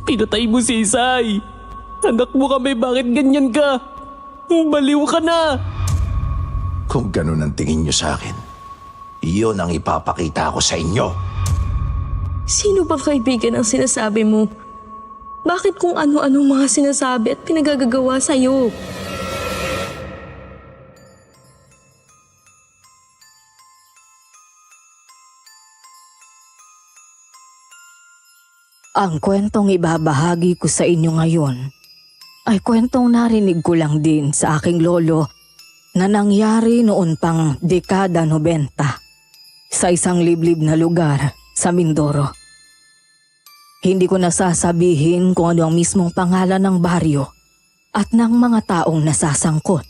Pinatay mo si Isay. Anak mo kami, bakit ganyan ka? Baliw ka na. Kung ganun ang tingin niyo sa akin, iyon ang ipapakita ko sa inyo. Sino ba kaibigan ang sinasabi mo? Bakit kung ano-anong mga sinasabi at pinagagagawa sa'yo? Ang kwentong ibabahagi ko sa inyo ngayon ay kwentong narinig ko lang din sa aking lolo na nangyari noon pang dekada 90 sa isang liblib na lugar sa Mindoro. Hindi ko nasasabihin kung ano ang mismong pangalan ng baryo at ng mga taong nasasangkot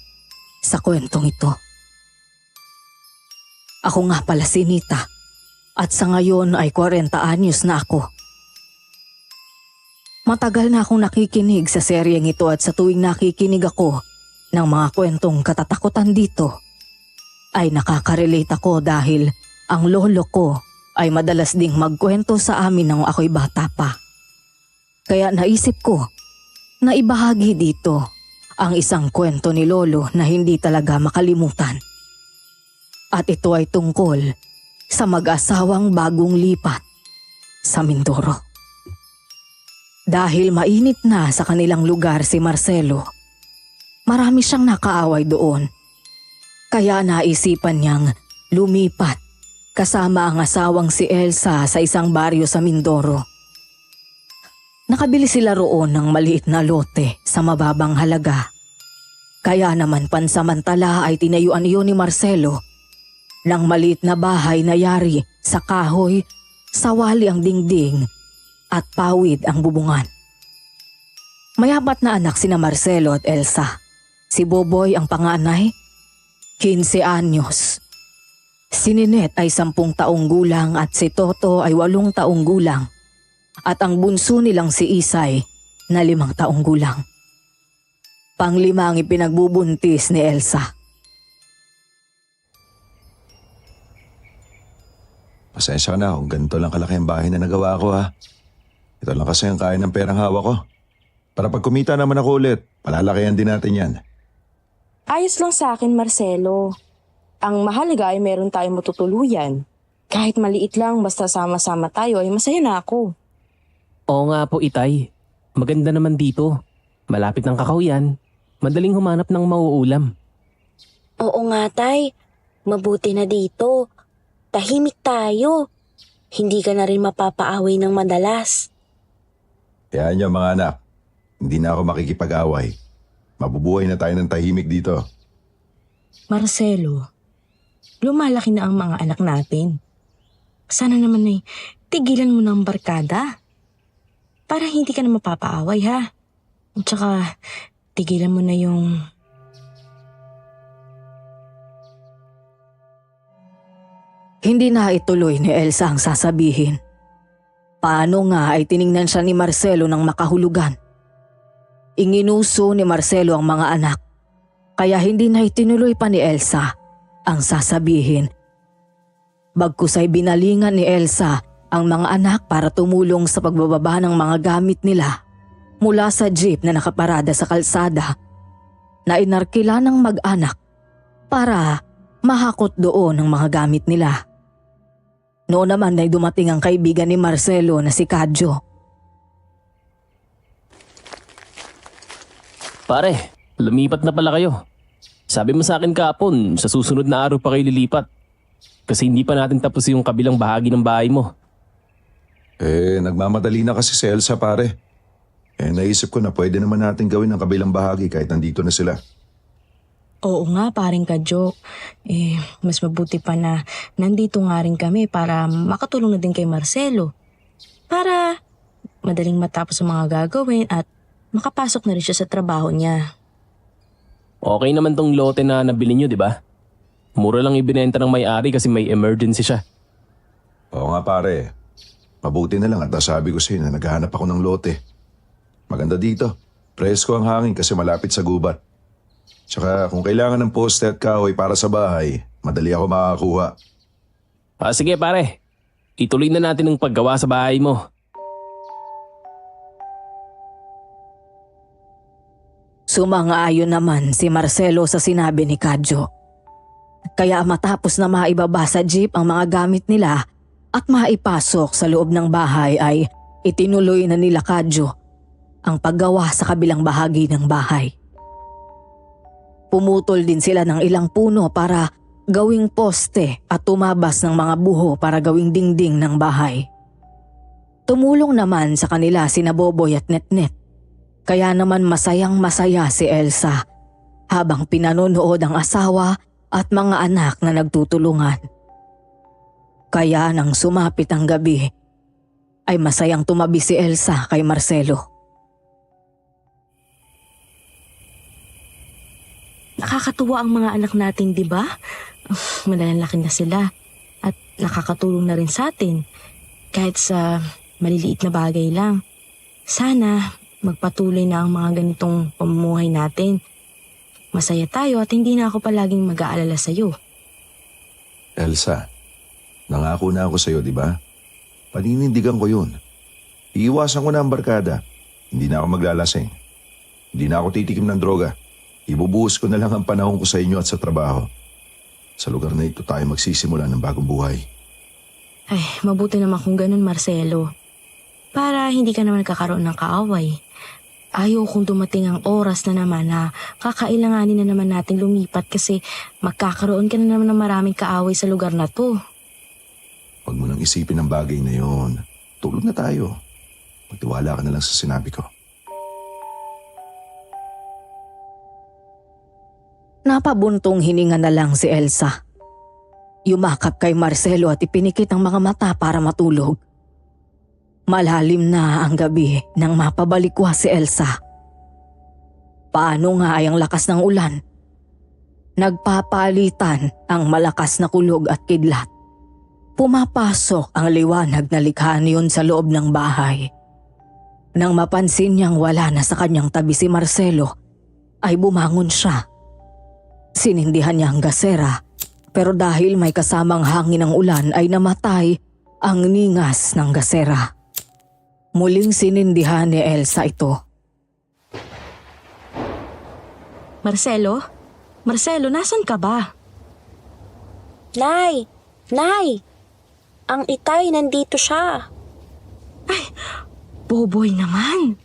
sa kwentong ito. Ako nga pala si Nita at sa ngayon ay 40 anyos na ako. Matagal na akong nakikinig sa seryeng ito at sa tuwing nakikinig ako ng mga kwentong katatakutan dito, ay nakaka-relate ako dahil ang lolo ko ay madalas ding magkwento sa amin nang ako'y bata pa. Kaya naisip ko na ibahagi dito ang isang kwento ni lolo na hindi talaga makalimutan. At ito ay tungkol sa mag-asawang bagong lipat sa Mindoro. Dahil mainit na sa kanilang lugar si Marcelo, marami siyang nakaaway doon. Kaya naisipan niyang lumipat kasama ang asawang si Elsa sa isang baryo sa Mindoro. Nakabili sila roon ng maliit na lote sa mababang halaga. Kaya naman pansamantala ay tinayuan iyon ni Marcelo ng maliit na bahay na yari sa kahoy, sawali ang dingding at pawid ang bubungan. May apat na anak sina Marcelo at Elsa. Si Boboy ang panganay, 15 anyos. Si Ninette ay 10 taong gulang at si Toto ay 8 taong gulang. At ang bunso nilang si Isay na 5 taong gulang. Panglima ang ipinagbubuntis ni Elsa. Pasensya ka na kung ganito lang kalaki ang bahay na nagawa ko ha. Ito lang kasi ang kaya ng perang hawak ko. Para pag kumita naman ako ulit, palalakihan din natin yan. Ayos lang sa akin, Marcelo. Ang mahalaga ay meron tayong matutuluyan. Kahit maliit lang, basta sama-sama tayo ay masaya na ako. Oo nga po, Itay. Maganda naman dito. Malapit ng kakahuyan. Madaling humanap ng mauulam. Oo nga, Tay. Mabuti na dito. Tahimik tayo. Hindi ka na rin mapapaaway ng madalas. Kaya niyo mga anak, hindi na ako makikipag-away. Mabubuhay na tayo ng tahimik dito. Marcelo, lumalaki na ang mga anak natin. Sana naman ay tigilan mo ng barkada. Para hindi ka na mapapaaway ha. At saka tigilan mo na yung... Hindi na ituloy ni Elsa ang sasabihin. Paano nga ay tiningnan siya ni Marcelo ng makahulugan. Inginuso ni Marcelo ang mga anak, kaya hindi na itinuloy pa ni Elsa ang sasabihin. Bagkus ay binalingan ni Elsa ang mga anak para tumulong sa pagbababa ng mga gamit nila mula sa jeep na nakaparada sa kalsada na inarkila ng mag-anak para mahakot doon ang mga gamit nila. Noon naman ay dumating ang kaibigan ni Marcelo na si Kadjo. Pare, lumipat na pala kayo. Sabi mo sa akin kahapon, sa susunod na araw pa kayo lilipat. Kasi hindi pa natin tapos yung kabilang bahagi ng bahay mo. Nagmamadali na kasi si Elsa pare. Naisip ko na pwede naman natin gawin ang kabilang bahagi kahit nandito na sila. Oo nga, paring Kadjo. Mas mabuti pa na nandito nga rin kami para makatulong na din kay Marcelo. Para madaling matapos ang mga gagawin at makapasok na rin siya sa trabaho niya. Okay naman tong lote na nabili nyo, di ba? Mura lang ibinenta ng may-ari kasi may emergency siya. Oo nga pare. Mabuti na lang at nasabi ko sa'yo na naghahanap ako ng lote. Maganda dito. Presko ang hangin kasi malapit sa gubat. Tsaka kung kailangan ng poste at kahoy para sa bahay, madali ako makakakuha. Sige pare, ituloy na natin ang paggawa sa bahay mo. Sumang-ayon naman si Marcelo sa sinabi ni Kadyo. Kaya matapos na maibaba sa jeep ang mga gamit nila at maipasok sa loob ng bahay ay itinuloy na nila Kadyo ang paggawa sa kabilang bahagi ng bahay. Pumutol din sila ng ilang puno para gawing poste at tumabas ng mga buho para gawing dingding ng bahay. Tumulong naman sa kanila sina Boboy at Netnet. Kaya naman masayang-masaya si Elsa habang pinanonood ang asawa at mga anak na nagtutulungan. Kaya nang sumapit ang gabi, ay masayang tumabi si Elsa kay Marcelo. Nakakatuwa ang mga anak natin, di ba? Malalaki na sila at nakakatulong na rin sa atin kahit sa maliliit na bagay lang. Sana magpatuloy na ang mga ganitong pamumuhay natin. Masaya tayo at hindi na ako palaging mag-aalala sa'yo. Elsa, nangako na ako sa'yo, di ba? Paninindigan ko yun. Iiwasan ko na ang barkada. Hindi na ako maglalasing. Hindi na ako titikim ng droga. Ibubuhos ko na lang ang panahon ko sa inyo at sa trabaho. Sa lugar na ito tayo magsisimula ng bagong buhay. Ay, mabuti naman kung ganun, Marcelo. Para hindi ka naman kakaroon ng kaaway. Ayaw kung dumating ang oras na naman na kakailanganin na naman natin lumipat kasi magkakaroon ka na naman ng maraming kaaway sa lugar na to. Huwag mo nang isipin ang bagay na yon. Tulog na tayo. Magtiwala ka na lang sa sinabi ko. Napabuntong hininga na lang si Elsa. Yumakap kay Marcelo at ipinikit ang mga mata para matulog. Malalim na ang gabi nang mapabalikwa si Elsa. Paano nga ay ang lakas ng ulan? Nagpapalitan ang malakas na kulog at kidlat. Pumapasok ang liwanag na likha niyon sa loob ng bahay. Nang mapansin niyang wala na sa kanyang tabi si Marcelo, ay bumangon siya. Sinindihan niya ang gasera, pero dahil may kasamang hangin ng ulan ay namatay ang ningas ng gasera. Muling sinindihan ni Elsa ito. Marcelo? Marcelo, nasan ka ba? Nay! Nay! Ang itay, nandito siya. Boboy naman.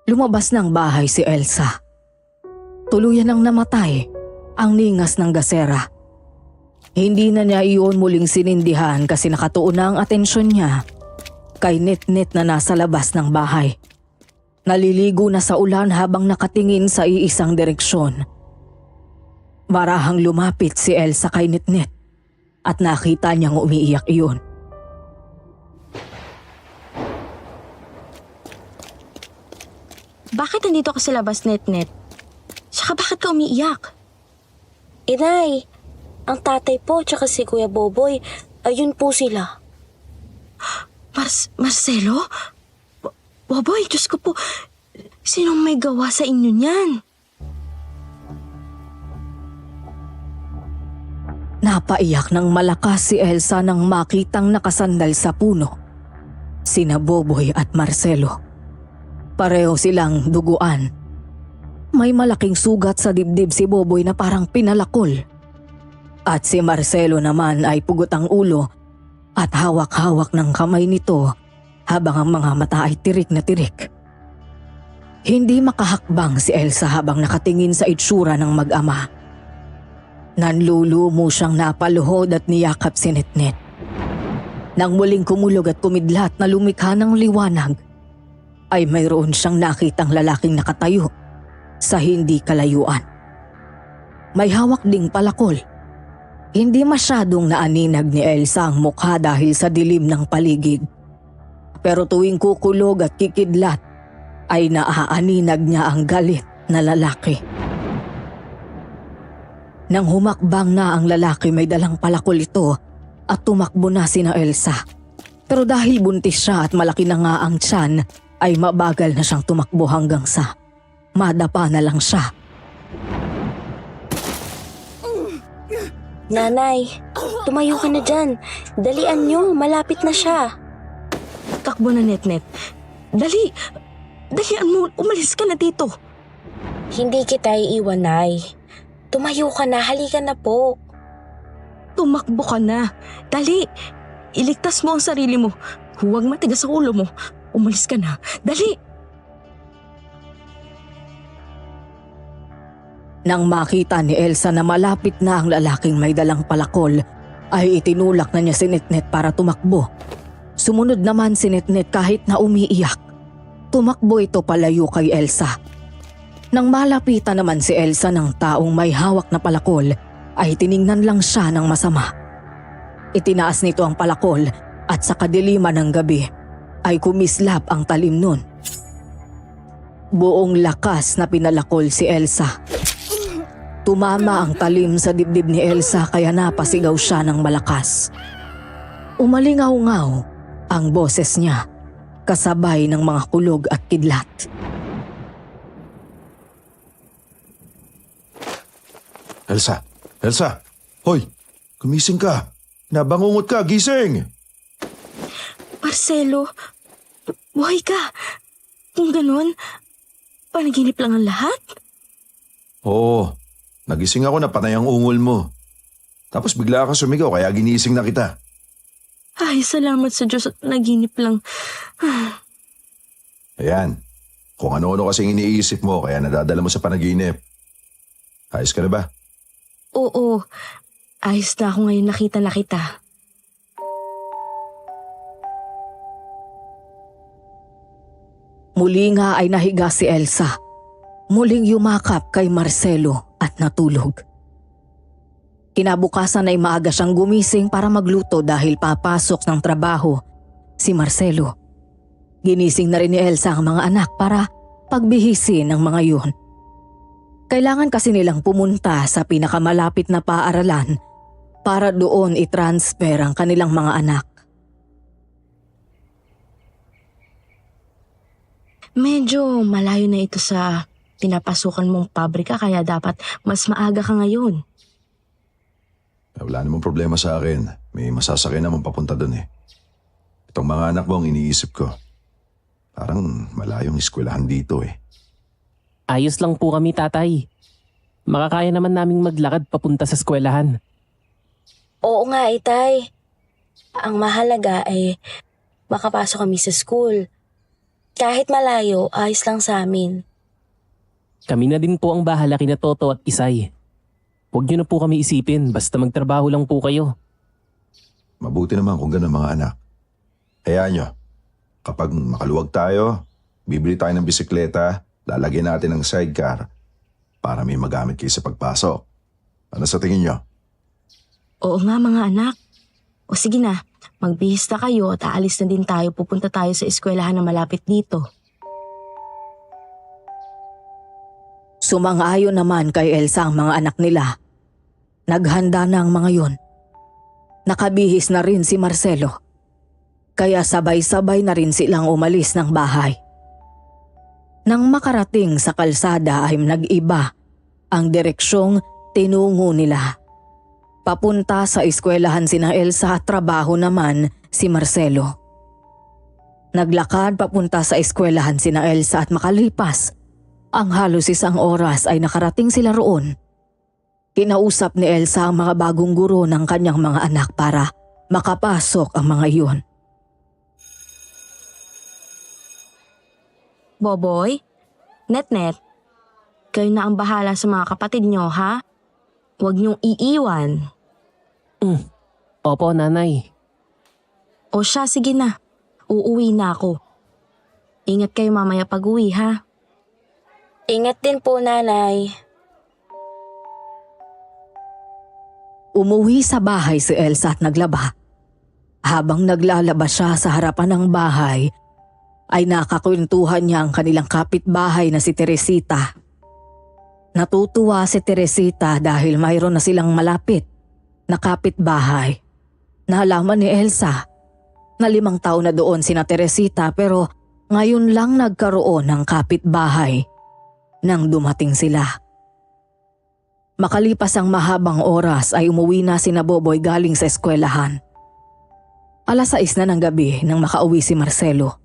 Lumabas ng bahay si Elsa. Tuluyan ang namatay ang ningas ng gasera. Hindi na niya iyon muling sinindihan kasi nakatuon na ang atensyon niya kay Netnet na nasa labas ng bahay. Naliligo na sa ulan habang nakatingin sa iisang direksyon. Marahang lumapit si Elsa kay Netnet at nakita niyang umiiyak iyon. Bakit nandito ka sa labas, Netnet? Tsaka bakit ka umiiyak? Inay, ang tatay po tsaka si Kuya Boboy, ayun po sila. Marcelo? Boboy, Diyos ko po. Sinong may gawa sa inyo niyan? Napaiyak ng malakas si Elsa nang makitang nakasandal sa puno sina Boboy at Marcelo. Pareho silang duguan. May malaking sugat sa dibdib si Boboy na parang pinalakol. At si Marcelo naman ay pugot ang ulo at hawak-hawak ng kamay nito habang ang mga mata ay tirik na tirik. Hindi makahakbang si Elsa habang nakatingin sa itsura ng mag-ama. Nanlulumo siyang napaluhod at niyakap si Netnet. Nang muling kumulog at kumidlat na lumikha ng liwanag, ay mayroon siyang nakitang lalaking nakatayo sa hindi kalayuan. May hawak ding palakol. Hindi masyadong naaninag ni Elsa ang mukha dahil sa dilim ng paligid. Pero tuwing kukulog at kikidlat, ay naaaninag niya ang galit na lalaki. Nang humakbang na ang lalaki, may dalang palakol ito at tumakbo na sina Elsa. Pero dahil buntis siya at malaki na nga ang tiyan, ay mabagal na siyang tumakbo hanggang sa madapa na lang siya. Nanay, tumayo ka na dyan. Dalian nyo, malapit na siya. Takbo na, Netnet. Dali! Dalian mo, umalis ka na dito. Hindi kita iiwan, Nay. Tumayo ka na, halika na po. Tumakbo ka na. Dali! Iligtas mo ang sarili mo. Huwag matigas sa ulo mo. Umalis ka na. Dali! Nang makita ni Elsa na malapit na ang lalaking may dalang palakol, ay itinulak na niya si Netnet para tumakbo. Sumunod naman si Netnet kahit na umiiyak. Tumakbo ito palayo kay Elsa. Nang malapitan naman si Elsa ng taong may hawak na palakol, ay tiningnan lang siya ng masama. Itinaas nito ang palakol at sa kadiliman ng gabi ay kumislap ang talim nun. Buong lakas na pinalakol si Elsa. Tumama ang talim sa dibdib ni Elsa kaya napasigaw siya ng malakas. Umalingaw-ngaw ang boses niya kasabay ng mga kulog at kidlat. Elsa! Elsa! Hoy! Gumising ka! Nabangungot ka! Gising! Marcelo, buhay ka. Kung ganun, panaginip lang ang lahat? Oo. Nagising ako na panay ang ungol mo. Tapos bigla ka sumigaw kaya ginising na kita. Ay, salamat sa Diyos at panaginip lang. Ayan. Kung ano-ano kasing iniisip mo kaya nadadala mo sa panaginip. Ayos ka na ba? Oo, ayos na ako ngayon nakita na kita. Muli nga ay nahiga si Elsa. Muling yumakap kay Marcelo at natulog. Kinabukasan ay maaga siyang gumising para magluto dahil papasok ng trabaho si Marcelo. Ginising na rin ni Elsa ang mga anak para pagbihisin ng mga yun. Kailangan kasi nilang pumunta sa pinakamalapit na paaralan para doon i-transfer ang kanilang mga anak. Medyo malayo na ito sa pinapasukan mong pabrika kaya dapat mas maaga ka ngayon. Wala namang problema sa akin. May masasakyan naman papunta doon eh. Itong mga anak mo ang iniisip ko. Parang malayong eskwelahan dito eh. Ayos lang po kami, tatay. Makakaya naman naming maglakad papunta sa eskwelahan. Oo nga, Itay. Ang mahalaga ay makapasok kami sa school. Kahit malayo, ayos lang sa amin. Kami na din po ang bahala kina Toto at Isay. Huwag niyo na po kami isipin, basta magtrabaho lang po kayo. Mabuti naman kung gano'n mga anak. Hayaan nyo, kapag makaluwag tayo, bibili tayo ng bisikleta, lalagyan natin ng sidecar para may magamit kayo sa pagpasok. Ano sa tingin nyo? Oo nga mga anak. O sige na, magbihis na kayo at aalis na din tayo. Pupunta tayo sa eskwelahan na malapit dito. Sumang-ayon naman kay Elsa ang mga anak nila. Naghanda na ang mga yon. Nakabihis na rin si Marcelo. Kaya sabay-sabay na rin silang umalis ng bahay. Nang makarating sa kalsada ay nag-iba ang direksyong tinungo nila. Papunta sa eskwelahan sina Elsa at trabaho naman si Marcelo. Naglakad papunta sa eskwelahan sina Elsa at makalipas ang halos isang oras ay nakarating sila roon. Kinausap ni Elsa ang mga bagong guro ng kanyang mga anak para makapasok ang mga iyon. Boboy, Netnet, kayo na ang bahala sa mga kapatid nyo, ha? Huwag niyong iiwan. Opo, nanay. O siya, sige na. Uuwi na ako. Ingat kayo mamaya pag-uwi, ha? Ingat din po, Nanay. Umuwi sa bahay si Elsa at naglaba. Habang naglalaba siya sa harapan ng bahay, ay nakakwentuhan niya ang kanilang kapitbahay na si Teresita. Natutuwa si Teresita dahil mayroon na silang malapit na kapitbahay. Nalaman ni Elsa na 5 taon na doon sina Teresita pero ngayon lang nagkaroon ng kapitbahay nang dumating sila. Makalipas ang mahabang oras ay umuwi na sina Boboy galing sa eskwelahan. 6:00 na ng gabi nang makauwi si Marcelo.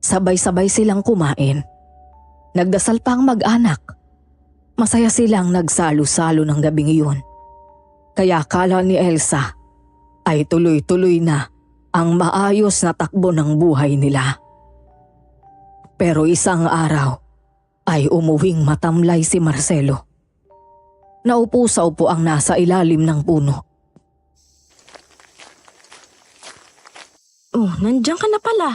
Sabay-sabay silang kumain. Nagdasal pa ang mag-anak. Masaya silang nagsalo-salo ng gabing iyon. Kaya akala ni Elsa ay tuloy-tuloy na ang maayos na takbo ng buhay nila. Pero isang araw ay umuwing matamlay si Marcelo. Naupo sa upuang nasa ilalim ng puno. Oh, nandiyan ka na pala.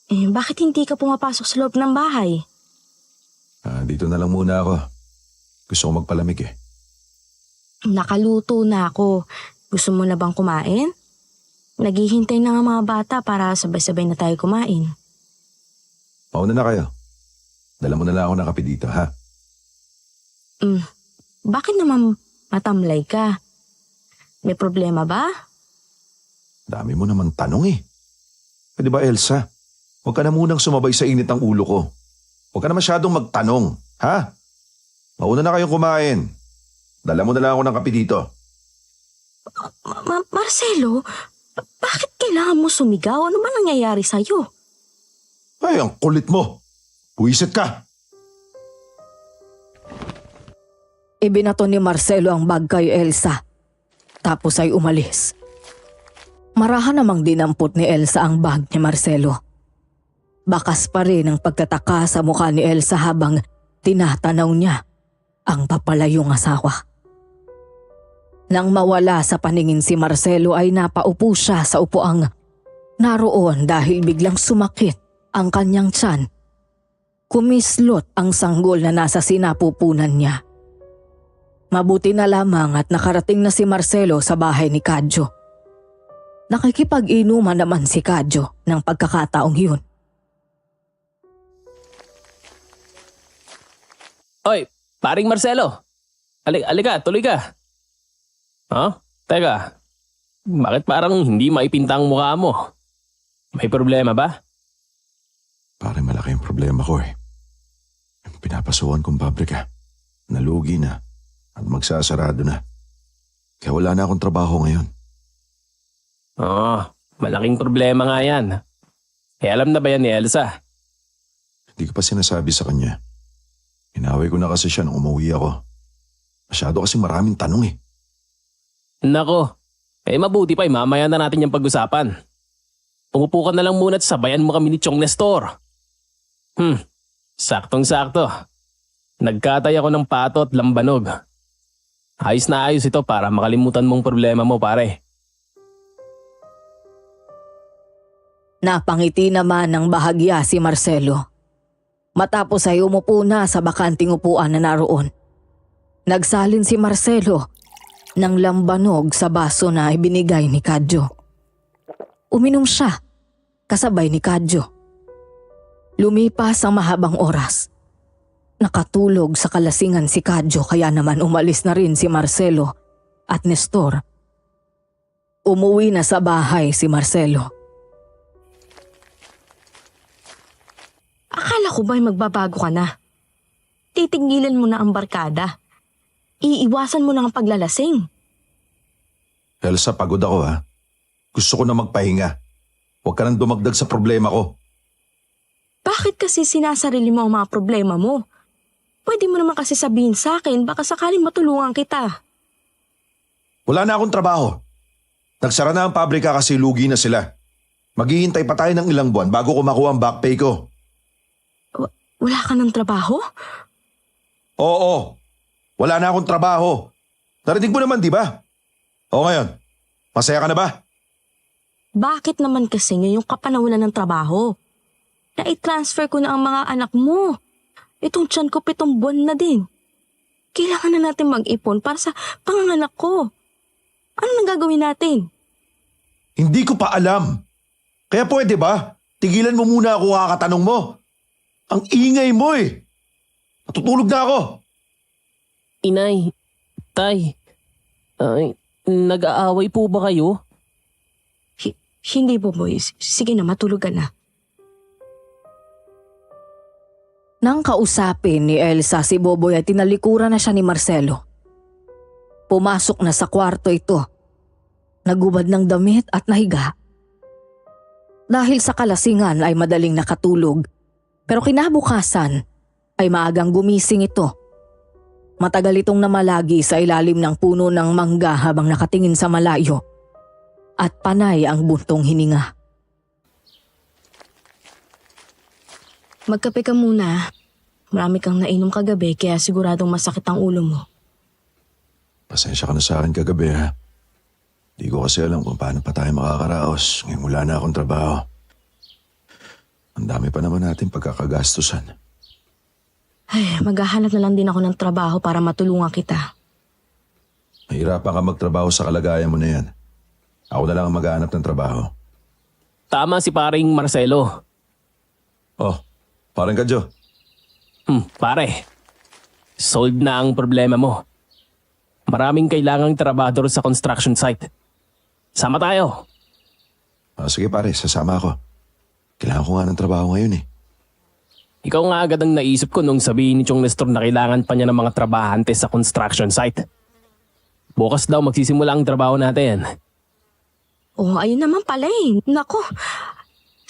Bakit hindi ka pumapasok sa loob ng bahay? Dito na lang muna ako. Gusto ko magpalamig eh. Nakaluto na ako. Gusto mo na bang kumain? Naghihintay na nga mga bata para sabay-sabay na tayo kumain. Mauna na kayo. Dala mo na lang ako ng kape dito, ha? Bakit naman matamlay ka? May problema ba? Dami mo naman tanong eh. Pwede ba, Elsa? Huwag ka na munang sumabay sa init ng ulo ko. Huwag ka na masyadong magtanong, ha? Mauna na kayong kumain. Dala mo na lang ako ng kape dito. Marcelo, bakit kailangan mo sumigaw? Ano ba nangyayari sa'yo? Ay, ang kulit mo. Buwisit ka. Ibinato ni Marcelo ang bag kay Elsa. Tapos ay umalis. Marahan namang dinampot ni Elsa ang bag ni Marcelo. Bakas pa rin ang pagtataka sa mukha ni Elsa habang tinatanaw niya ang papalayong asawa. Nang mawala sa paningin si Marcelo ay napaupo siya sa upuang naroon dahil biglang sumakit ang kanyang tiyan. Kumislot ang sanggol na nasa sinapupunan niya. Mabuti na lamang at nakarating na si Marcelo sa bahay ni Kadyo. Nakikipag-inuman naman si Kadyo ng pagkakataong yun. Oy, paring Marcelo. Alika, tuloy ka. Teka, bakit parang hindi maipinta ang mukha mo? May problema ba? Pare, malaki yung problema ko eh. Yung pinapasukan kong pabrika, nalugi na at magsasarado na. Kaya wala na akong trabaho ngayon. Malaking problema nga yan. Alam na ba yan ni Elsa? Hindi ko pa sinasabi sa kanya. Inaway ko na kasi siya nung umuwi ako. Masyado kasi maraming tanong eh. Nako, mabuti pa mamaya na natin yung pag-usapan. Umupo ka na lang muna at sabayan mo kami ni Chong Nestor. Saktong-sakto. Nagkatay ako ng pato at lambanog. Ayos na ayos ito para makalimutan mong problema mo, pare. Napangiti naman ng bahagya si Marcelo. Matapos ay umupo na sa bakanting upuan na naroon. Nagsalin si Marcelo ng lambanog sa baso na ibinigay ni Kadyo. Uminom siya, kasabay ni Kadyo. Lumipas ang mahabang oras. Nakatulog sa kalasingan si Kadyo kaya naman umalis na rin si Marcelo at Nestor. Umuwi na sa bahay si Marcelo. Akala ko ba'y magbabago ka na? Titingilan mo na ang barkada. Iiwasan mo na ang paglalasing. Elsa, pagod ako ha. Gusto ko na magpahinga. Huwag ka nang dumagdag sa problema ko. Bakit kasi sinasarili mo ang mga problema mo? Pwede mo naman kasi sabihin sa akin, baka sakaling matulungan kita. Wala na akong trabaho. Nagsara na ang pabrika kasi lugi na sila. Maghihintay pa tayo ng ilang buwan bago ko makuha ang back pay ko. Wala ka ng trabaho? Oo. Wala na akong trabaho. Narinig mo naman, di ba? O ngayon, masaya ka na ba? Bakit naman kasi ngayong ka pa nawalan ng trabaho? Na-transfer ko na ang mga anak mo. Itong tiyan ko 7 buwan na din. Kailangan na natin mag-ipon para sa panganganak ko. Ano nang gagawin natin? Hindi ko pa alam. Kaya pwede ba? Tigilan mo muna ako kakatanong mo. Ang ingay mo eh. Natutulog na ako. Inay, tay, nag-aaway po ba kayo? Hindi po, boys. Sige na, matulog ka na. Nang kausapin ni Elsa si Boboy ay tinalikuran na siya ni Marcelo. Pumasok na sa kwarto ito. Nagubad ng damit at nahiga. Dahil sa kalasingan ay madaling nakatulog, pero kinabukasan ay maagang gumising ito. Matagal itong namalagi sa ilalim ng puno ng mangga habang nakatingin sa malayo at panay ang buntong hininga. Magkape ka muna. Marami kang nainom kagabi kaya siguradong masakit ang ulo mo. Pasensya ka na sa akin kagabi ha. Di ko kasi alam kung paano pa tayo makakaraos ngayong wala na akong trabaho. Ang dami pa naman natin pagkakagastusan. Ay, maghahanap na lang din ako ng trabaho para matulungan kita. Mahirapan ka magtrabaho sa kalagayan mo na yan. Ako na lang ang maghahanap ng trabaho. Tama si paring Marcelo. Oh, parang Kadyo. Pare, solved na ang problema mo. Maraming kailangang trabador sa construction site. Sama tayo. Sige pare, sasama ako. Kailangan ko nga ng trabaho ngayon eh. Ikaw nga agad ang naisip ko nung sabihin ni Chong Nestor na kailangan pa niya ng mga trabahante sa construction site. Bukas daw magsisimula ang trabaho natin. Oh, ayun naman pala eh. Nako,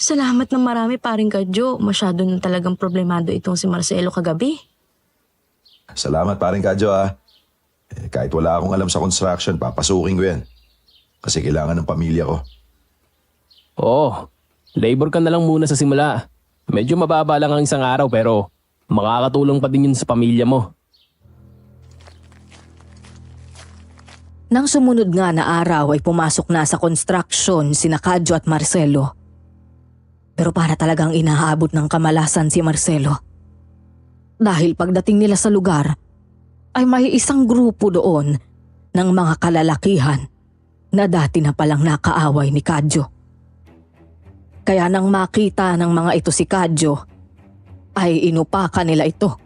salamat ng marami paring Kadyo. Masyado na talagang problemado itong si Marcelo kagabi. Salamat paring Kadyo ah. Kahit wala akong alam sa construction, papasukin ko yan. Kasi kailangan ng pamilya ko. Oo, labor ka na lang muna sa simula. Medyo mababa lang ang isang araw pero makakatulong pa din yun sa pamilya mo. Nang sumunod nga na araw ay pumasok na sa construction sina Kadyo at Marcelo. Pero para talagang inaabot ng kamalasan si Marcelo. Dahil pagdating nila sa lugar, ay may isang grupo doon ng mga kalalakihan na dati na palang nakaaway ni Kadyo. Kaya nang makita ng mga ito si Kadyo, ay inupakan nila ito.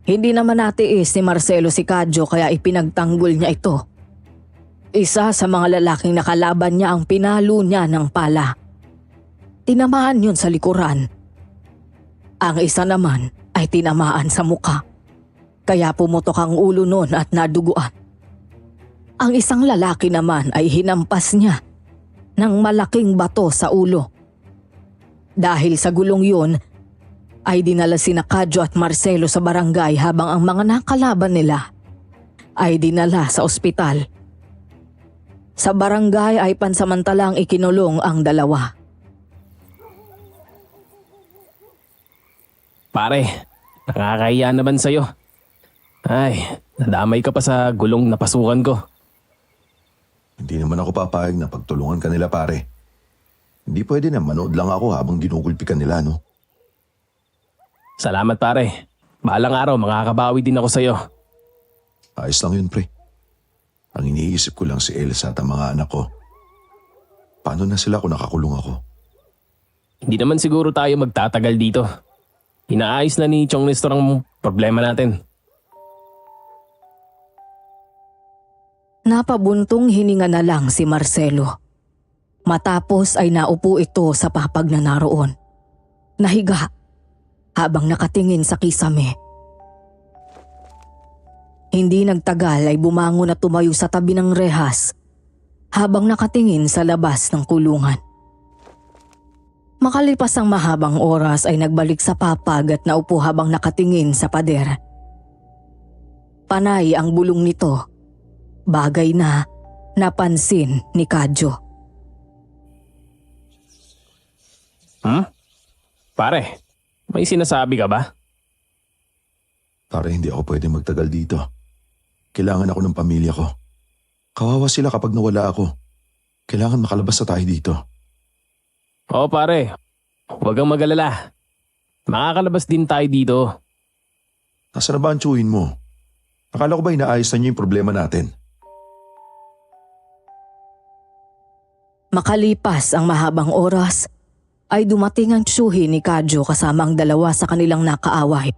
Hindi naman natiis ni Marcelo si Kadyo kaya ipinagtanggol niya ito. Isa sa mga lalaking nakalaban niya ang pinalo niya ng pala. Tinamaan yun sa likuran. Ang isa naman ay tinamaan sa muka. Kaya pumutok ang ulo nun at naduguan. Ang isang lalaki naman ay hinampas niya ng malaking bato sa ulo. Dahil sa gulong yun, ay dinala sina Kadyo at Marcelo sa barangay habang ang mga nakalaban nila ay dinala sa ospital. Sa barangay ay pansamantalang ikinulong ang dalawa. Pare, nakakahiya naman sa'yo. Ay, nadamay ka pa sa gulong na pasukan ko. Hindi naman ako papayag na pagtulungan ka nila pare. Hindi pwede na manood lang ako habang ginugulpi ka nila no. Salamat pare. Balang araw makakabawi din ako sa'yo. Ayos lang yun pre. Ang iniisip ko lang si Elsa at ang mga anak ko. Paano na sila kung nakakulong ako? Hindi naman siguro tayo magtatagal dito. Inaayos na ni Chong Nestor ang problema natin. Napabuntong hininga na lang si Marcelo. Matapos ay naupo ito sa papag na naroon. Nahiga habang nakatingin sa kisame. Hindi nagtagal ay bumangon at tumayo sa tabi ng rehas habang nakatingin sa labas ng kulungan. Makalipas ang mahabang oras ay nagbalik sa papag at naupo habang nakatingin sa pader. Panay ang bulong nito. Bagay na napansin ni Kadyo. Pare, may sinasabi ka ba? Pare hindi ako pwede magtagal dito. Kailangan ako ng pamilya ko. Kawawa sila kapag nawala ako. Kailangan makalabas na tayo dito. Oo pare, huwag kang mag-alala. Makakalabas din tayo dito. Nasaan na ba ang tiyuhin mo? Akala ko ba inaayos na niyo yung problema natin? Makalipas ang mahabang oras, ay dumating ang tiyuhin ni Kadyo kasama ang dalawa sa kanilang nakaaway.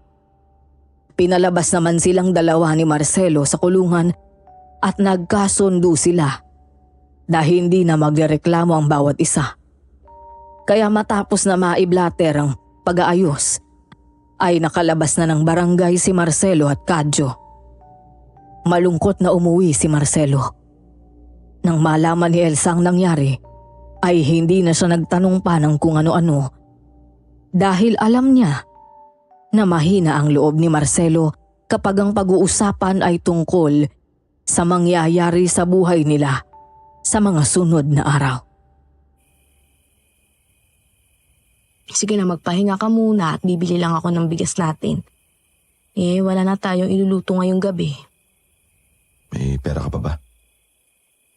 Pinalabas naman silang dalawa ni Marcelo sa kulungan at nagkasundo sila dahil hindi na magrereklamo ang bawat isa. Kaya matapos na maiblater ang pag-aayos, ay nakalabas na ng barangay si Marcelo at Kadyo. Malungkot na umuwi si Marcelo. Nang malaman ni Elsa ang nangyari, ay hindi na siya nagtanong pa ng kung ano-ano dahil alam niya na mahina ang loob ni Marcelo kapag ang pag-uusapan ay tungkol sa mangyayari sa buhay nila sa mga sunod na araw. Sige na, magpahinga ka muna at bibili lang ako ng bigas natin. Wala na tayong iluluto ngayong gabi. May pera ka pa ba?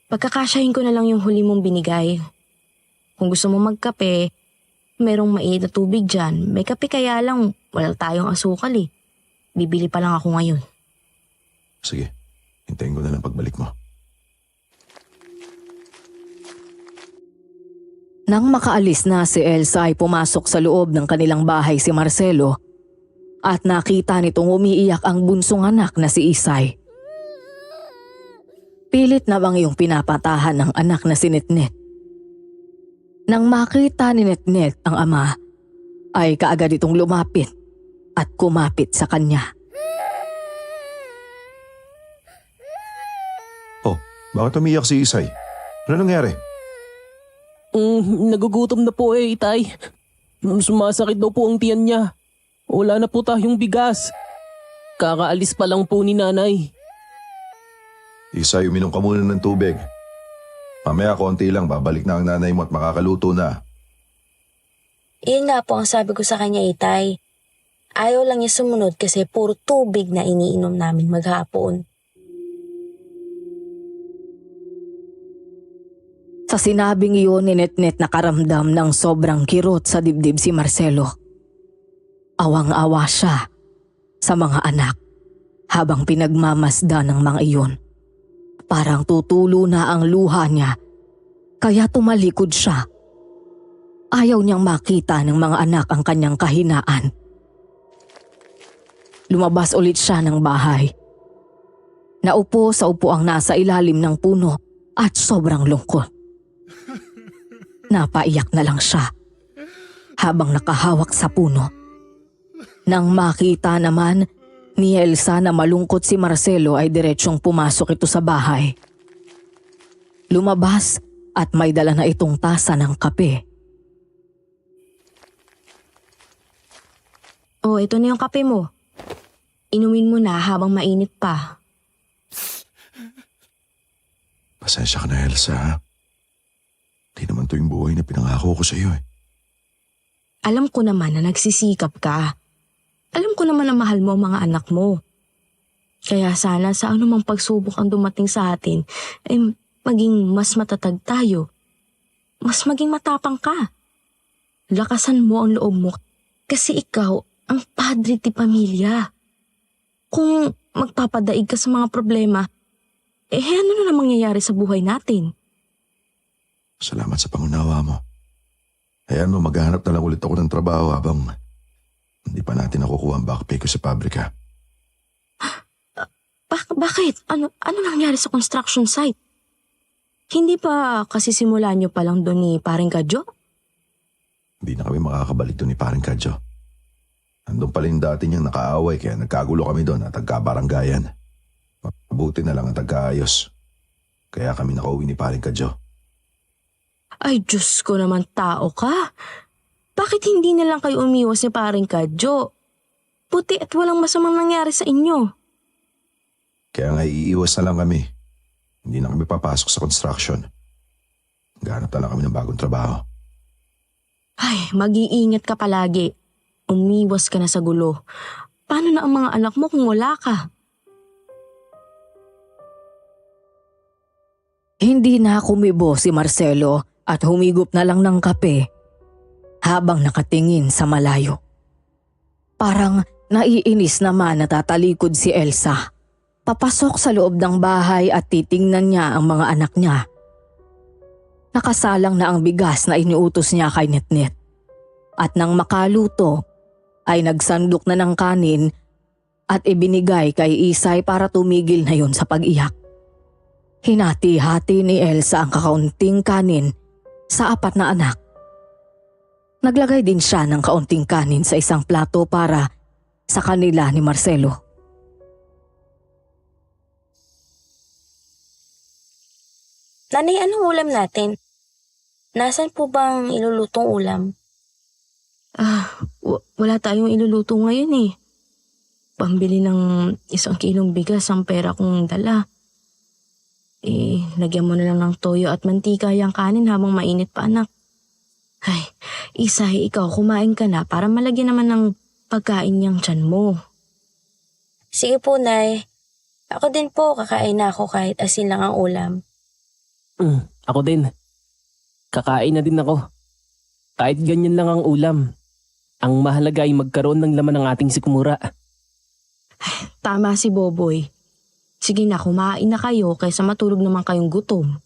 Pagkakasyahin ko na lang yung huli mong binigay. Kung gusto mo magkape, merong mainit na tubig dyan. May kape kaya lang, wala tayong asukal eh. Bibili pa lang ako ngayon. Sige, hintayin ko na lang pagbalik mo. Nang makaalis na si Elsa ay pumasok sa loob ng kanilang bahay si Marcelo at nakita nitong umiiyak ang bunsong anak na si Isay. Pilit na bang iyong pinapatahan ng anak na si Netnet. Nang makita ni Netnet ang ama, ay kaagad itong lumapit at kumapit sa kanya. Oh, bakit umiyak si Isay? Ano nangyari? Nagugutom na po itay. Sumasakit daw po ang tiyan niya. Wala na po tayong bigas. Kakaalis pa lang po ni nanay. Isay, uminom ka muna ng tubig. Mamaya konti lang, babalik na ang nanay mo at makakaluto na. Iyon nga po ang sabi ko sa kanya, itay. Ayaw lang niya sumunod kasi puro tubig na iniinom namin maghapon. Sa sinabing iyon ni Netnet nakaramdam ng sobrang kirot sa dibdib si Marcelo. Awang-awa siya sa mga anak habang pinagmamasda ng mga iyon. Parang tutulo na ang luha niya kaya tumalikod siya. Ayaw niyang makita ng mga anak ang kanyang kahinaan. Lumabas ulit siya ng bahay. Naupo sa upuang nasa ilalim ng puno at sobrang lungkot. Napaiyak na lang siya habang nakahawak sa puno. Nang makita naman ni Elsa na malungkot si Marcelo ay diretsyong pumasok ito sa bahay. Lumabas at may dala na itong tasa ng kape. Oh, ito na yung kape mo. Inumin mo na habang mainit pa. Pasensya ka na, Elsa, ha? Di naman to yung buhay na pinangako ko sa iyo eh. Alam ko naman na nagsisikap ka. Alam ko naman na mahal mo ang mga anak mo. Kaya sana sa anumang pagsubok ang dumating sa atin, maging mas matatag tayo. Mas maging matapang ka. Lakasan mo ang loob mo kasi ikaw ang padre ti pamilya. Kung magpapadaig ka sa mga problema, ano na mangyayari sa buhay natin? Salamat sa pangunawa mo. Hayaan mo, maghahanap na lang ulit ako ng trabaho habang hindi pa natin nakukuha ang back pay ko sa pabrika. Bakit? Ano nangyari sa construction site? Hindi pa kasi simulan niyo pa lang doon ni Paring Kadyo? Hindi na kami makakabalik doon ni Paring Kadyo. Nandun pala yung dati niyang nakaaway kaya nagkagulo kami doon at nagkabaranggayan. Mabuti na lang at nagkaayos. Kaya kami nakauwi ni Paring Kadyo. Ay, Diyos ko naman, tao ka. Bakit hindi na lang kayo umiwas ni Paring Kadyo? Puti at walang masamang nangyari sa inyo. Kaya nga iiwas na lang kami. Hindi na kami papasok sa construction. Ganap na lang kami ng bagong trabaho. Ay, mag-iingat ka palagi. Umiwas ka na sa gulo. Paano na ang mga anak mo kung wala ka? Hindi na kumibo si Marcelo at humigop na lang ng kape habang nakatingin sa malayo. Parang naiinis naman na tatalikod si Elsa. Papasok sa loob ng bahay at titingnan niya ang mga anak niya. Nakasalang na ang bigas na iniutos niya kay Netnet. At nang makaluto, ay nagsandok na ng kanin at ibinigay kay Isay para tumigil na yon sa pag-iyak. Hinati-hati ni Elsa ang kakaunting kanin sa 4 na anak. Naglagay din siya ng kaunting kanin sa isang plato para sa kanila ni Marcelo. Nanay, anong ulam natin? nasan po bang ilulutong ulam? Wala tayong iluluto ngayon eh. Pambili ng 1 kilong bigas ang pera kong dala. Lagyan mo na lang ng toyo at mantika yung kanin habang mainit pa, anak. Ay, Isay, ikaw kumain ka na para malagyan naman ng pagkain yung tiyan mo. Sige po, Nay. Ako din po, kakain na ako kahit asin lang ang ulam. Ako din. Kakain na din ako. Kahit ganyan lang ang ulam. Ang mahalaga ay magkaroon ng laman ng ating sikmura. Tama si Boboy. Sige na, kumain na kayo kaysa matulog naman kayong gutom.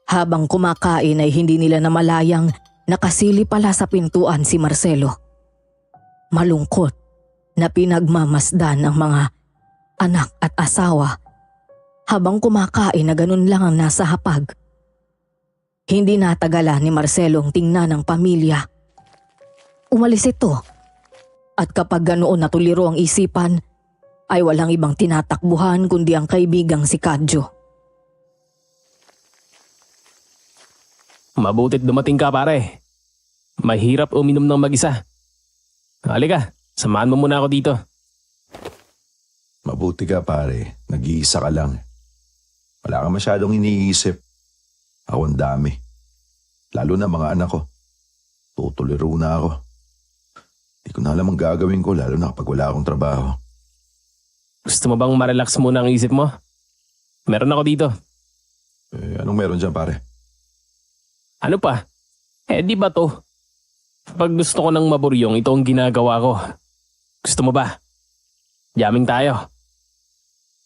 Habang kumakain ay hindi nila namalayang nakasili pala sa pintuan si Marcelo. Malungkot na pinagmamasdan ang mga anak at asawa habang kumakain na ganun lang ang nasa hapag. Hindi natagalan ni Marcelo ang tingnan ng pamilya. Umalis ito at kapag ganoon natuliro ang isipan ay walang ibang tinatakbuhan kundi ang kaibigang si Kadyo. Mabutit dumating ka, pare. Mahirap uminom ng mag-isa. Halika, samahan mo muna ako dito. Mabuti ka pare, nag-iisa ka lang. Wala ka masyadong iniisip. Ako ang dami. Lalo na mga anak ko. Tutuliro na ako. Di ko na alam ang gagawin ko lalo na kapag wala akong trabaho. Gusto mo bang ma-relax muna ang isip mo? Meron ako dito. Anong meron dyan pare? Ano pa? Di ba to? Pag gusto ko ng maburyong, ito ang ginagawa ko. Gusto mo ba? Jamming tayo.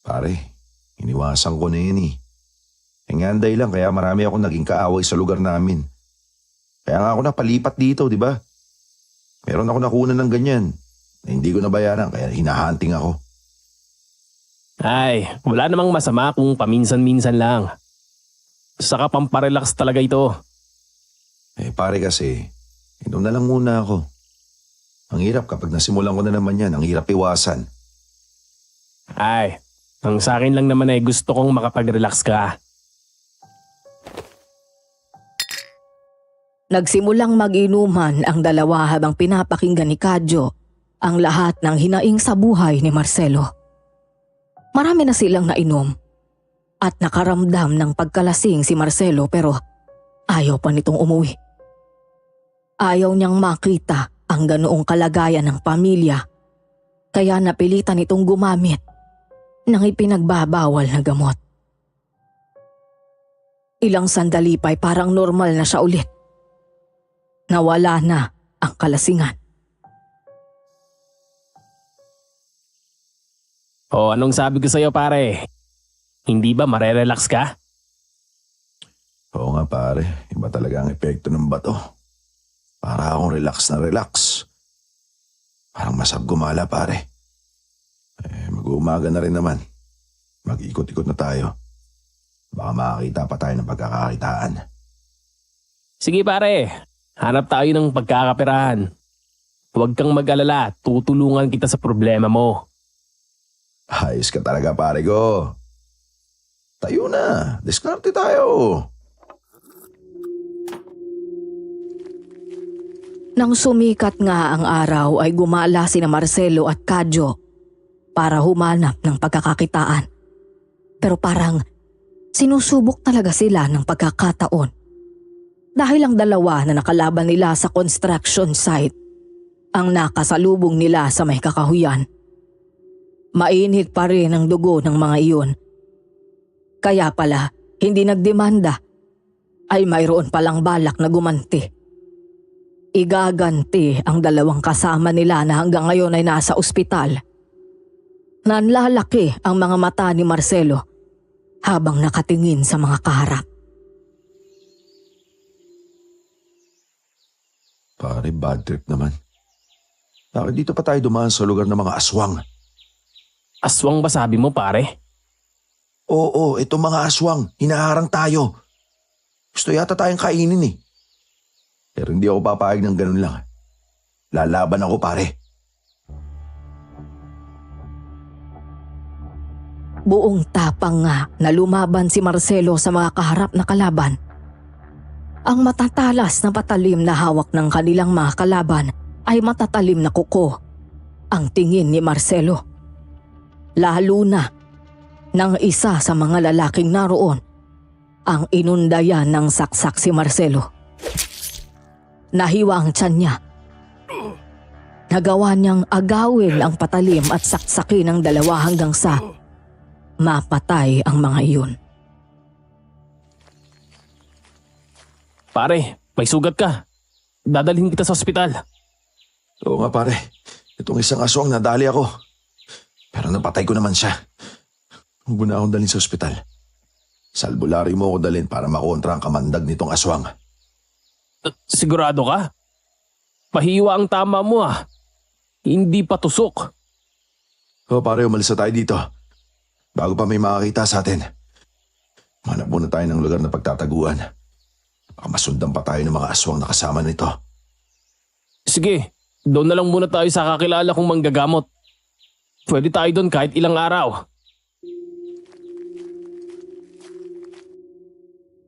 Pare, iniwasan ko na yun eh. Nganday lang kaya marami akong naging kaaway sa lugar namin. Kaya nga ako napalipat dito, di ba? Meron ako nakunan ng ganyan. Na hindi ko nabayaran kaya hinahunting ako. Ay, wala namang masama kung paminsan-minsan lang. Saka pamparelax talaga ito. Pare kasi, inom na lang muna ako. Ang hirap kapag nasimulan ko na naman yan, ang hirap iwasan. Ay, ang sa akin lang naman ay gusto kong makapag-relax ka. Nagsimulang mag-inuman ang dalawa habang pinapakinggan ni Kadyo ang lahat ng hinaing sa buhay ni Marcelo. Marami na silang nainom at nakaramdam ng pagkalasing si Marcelo pero ayaw pa nitong umuwi. Ayaw niyang makita ang ganoong kalagayan ng pamilya kaya napilitan itong gumamit ng ipinagbabawal na gamot. Ilang sandali pa'y parang normal na siya ulit. Nawala na ang kalasingan. Anong sabi ko sa'yo, pare? Hindi ba marerelax ka? Oo nga pare, iba talaga ang epekto ng bato. Para akong relax na relax. Parang masab gumala pare. Mag-uumaga na rin naman. Mag-ikot-ikot na tayo. Baka makakita pa tayo ng pagkakakitaan. Sige pare, hanap tayo ng pagkakaperahan. Huwag kang mag-alala, tutulungan kita sa problema mo. Ayos ka talaga pare ko. Tayo na, diskarte tayo. Nang sumikat nga ang araw ay gumala sina Marcelo at Kadyo para humanap ng pagkakakitaan. Pero parang sinusubok talaga sila ng pagkakataon. Dahil ang dalawa na nakalaban nila sa construction site ang nakasalubong nila sa may kakahuyan. Mainit pa rin ang dugo ng mga iyon. Kaya pala hindi nagdemanda ay mayroon palang balak na gumanti. Igaganti ang dalawang kasama nila na hanggang ngayon ay nasa ospital. Nanlalaki ang mga mata ni Marcelo habang nakatingin sa mga kaharap. Pare, bad trip naman. Bakit dito pa tayo dumaan sa lugar ng mga aswang? Aswang ba sabi mo, pare? Oo, ito mga aswang. Hinaharang tayo. Gusto yata tayong kainin eh. Pero hindi ako papayag ng ganun lang. Lalaban ako pare. Buong tapang nga na lumaban si Marcelo sa mga kaharap na kalaban. Ang matatalas na patalim na hawak ng kanilang mga kalaban ay matatalim na kuko ang tingin ni Marcelo. Lalo na nang isa sa mga lalaking naroon ang inundayan ng saksak si Marcelo. Nahiwa ang tiyan niya. Nagawa niyang agawin ang patalim at saksakin ng dalawa hanggang sa mapatay ang mga iyon. Pare, may sugat ka. Dadalhin kita sa ospital. Oo nga pare, itong isang aswang nadali ako. Pero napatay ko naman siya. Huwag mo na akong dalhin sa ospital. Sa albularyo mo ako dalhin para makontra ang kamandag nitong aswang. Sigurado ka? Pahiwa ang tama mo ah. Hindi pa tusok. O pare, umalis na tayo dito. Bago pa may makakita sa atin. Hanap muna tayo ng lugar na pagtataguan. Baka masundan pa tayo ng mga aswang na kasama nito. Sige, doon na lang muna tayo sa kakilala kong manggagamot. Pwede tayo doon kahit ilang araw.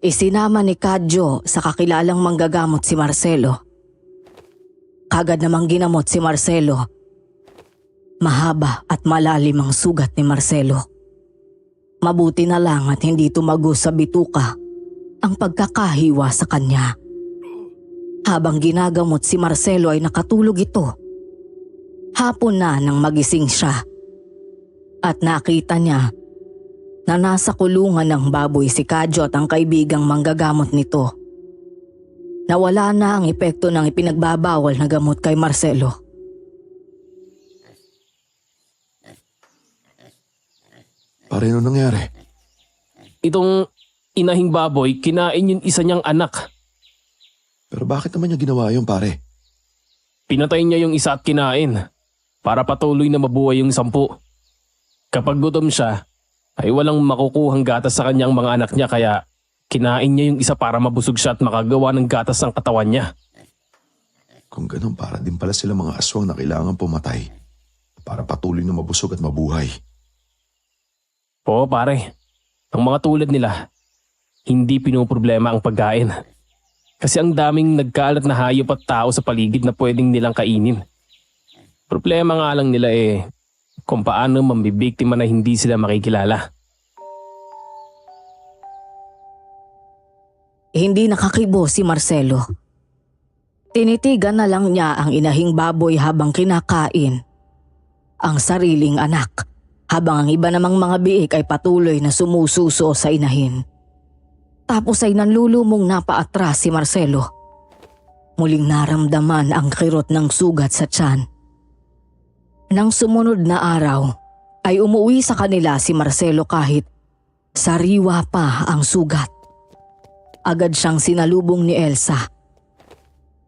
Isinama ni Kadyo sa kakilalang manggagamot si Marcelo. Kagad namang ginamot si Marcelo. Mahaba at malalim ang sugat ni Marcelo. Mabuti na lang at hindi tumago sa bituka ang pagkakahiwa sa kanya. Habang ginagamot si Marcelo ay nakatulog ito. Hapon na nang magising siya. At nakita niya na nasa kulungan ng baboy si Kadyo at ang kaibigang manggagamot nito. Nawala na ang epekto ng ipinagbabawal na gamot kay Marcelo. Pare, ano nangyari? Itong inahing baboy, kinain yung isa niyang anak. Pero bakit naman niya ginawa yun, pare? Pinatay niya yung isa at kinain para patuloy na mabuhay yung 10. Kapag gutom siya, ay walang makukuhang gatas sa kanyang mga anak niya kaya kinain niya yung isa para mabusog siya at makagawa ng gatas ang katawan niya. Kung ganun, para din pala sila mga aswang na kailangan pumatay para patuloy na mabusog at mabuhay. Oo pare, ang mga tulad nila, hindi pinoproblema ang pagkain. Kasi ang daming nagkaalat na hayop at tao sa paligid na pwedeng nilang kainin. Problema nga lang nila kung paano mambibiktima na hindi sila makikilala. Hindi nakakibo si Marcelo. Tinitigan na lang niya ang inahing baboy habang kinakain ang sariling anak, habang ang iba namang mga biik ay patuloy na sumususo sa inahin. Tapos ay nanlulumong napaatras si Marcelo. Muling naramdaman ang kirot ng sugat sa tiyan. Nang sumunod na araw, ay umuwi sa kanila si Marcelo kahit sariwa pa ang sugat. Agad siyang sinalubong ni Elsa.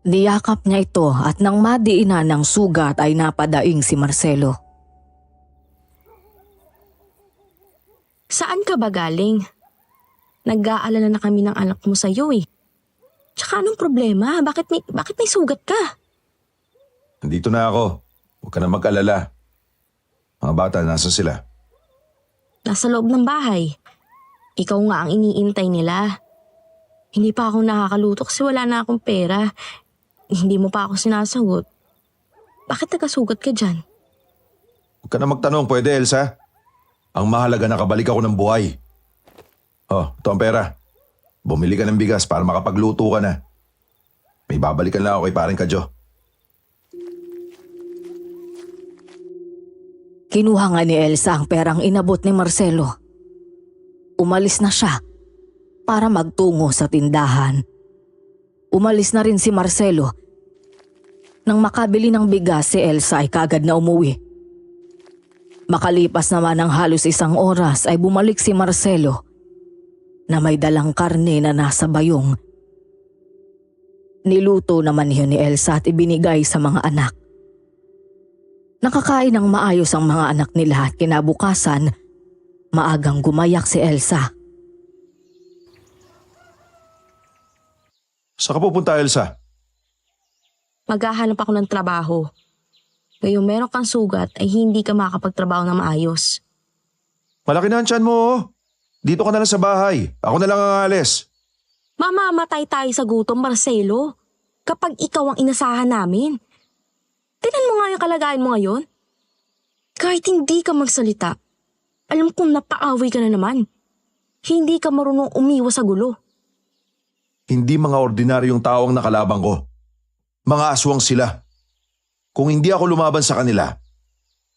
Niyakap niya ito at nang madiinan ng sugat ay napadaing si Marcelo. Saan ka ba galing? Nag-aalala na kami ng anak mo sa'yo eh. Tsaka anong problema? Bakit may sugat ka? Nandito na ako. Huwag ka na mag-alala. Mga bata, nasa sila? Nasa loob ng bahay. Ikaw nga ang iniintay nila. Hindi pa ako nakakaluto kasi wala na akong pera. Hindi mo pa ako sinasagot. Bakit nagkasugat ka dyan? Huwag ka na magtanong, pwede Elsa? Ang mahalaga nakabalik ako ng buhay. Oh, ito ang pera. Bumili ka ng bigas para makapagluto ka na. May babalikan lang ako kay paring Kadyo. Kinuha nga ni Elsa ang perang inabot ni Marcelo. Umalis na siya para magtungo sa tindahan. Umalis na rin si Marcelo. Nang makabili ng bigas si Elsa ay kagad na umuwi. Makalipas naman ng halos 1 oras ay bumalik si Marcelo na may dalang karne na nasa bayong. Niluto naman yun ni Elsa at ibinigay sa mga anak. Nakakain ng maayos ang mga anak nila at kinabukasan, maagang gumayak si Elsa. Saan ka pupunta, Elsa? Maghahanap ako ng trabaho. Ngayong meron kang sugat ay hindi ka makakapagtrabaho na maayos. Malaki na ang tiyan mo oh. Dito ka na lang sa bahay. Ako na lang ang alis. Mamamatay tayo sa gutom, Marcelo. Kapag ikaw ang inasahan namin. Tingnan mo nga yung kalagayan mo ngayon. Kahit hindi ka magsalita, alam kong napaaway ka na naman. Hindi ka marunong umiwas sa gulo. Hindi mga ordinaryong tao ang nakalabang ko. Mga aswang sila. Kung hindi ako lumaban sa kanila,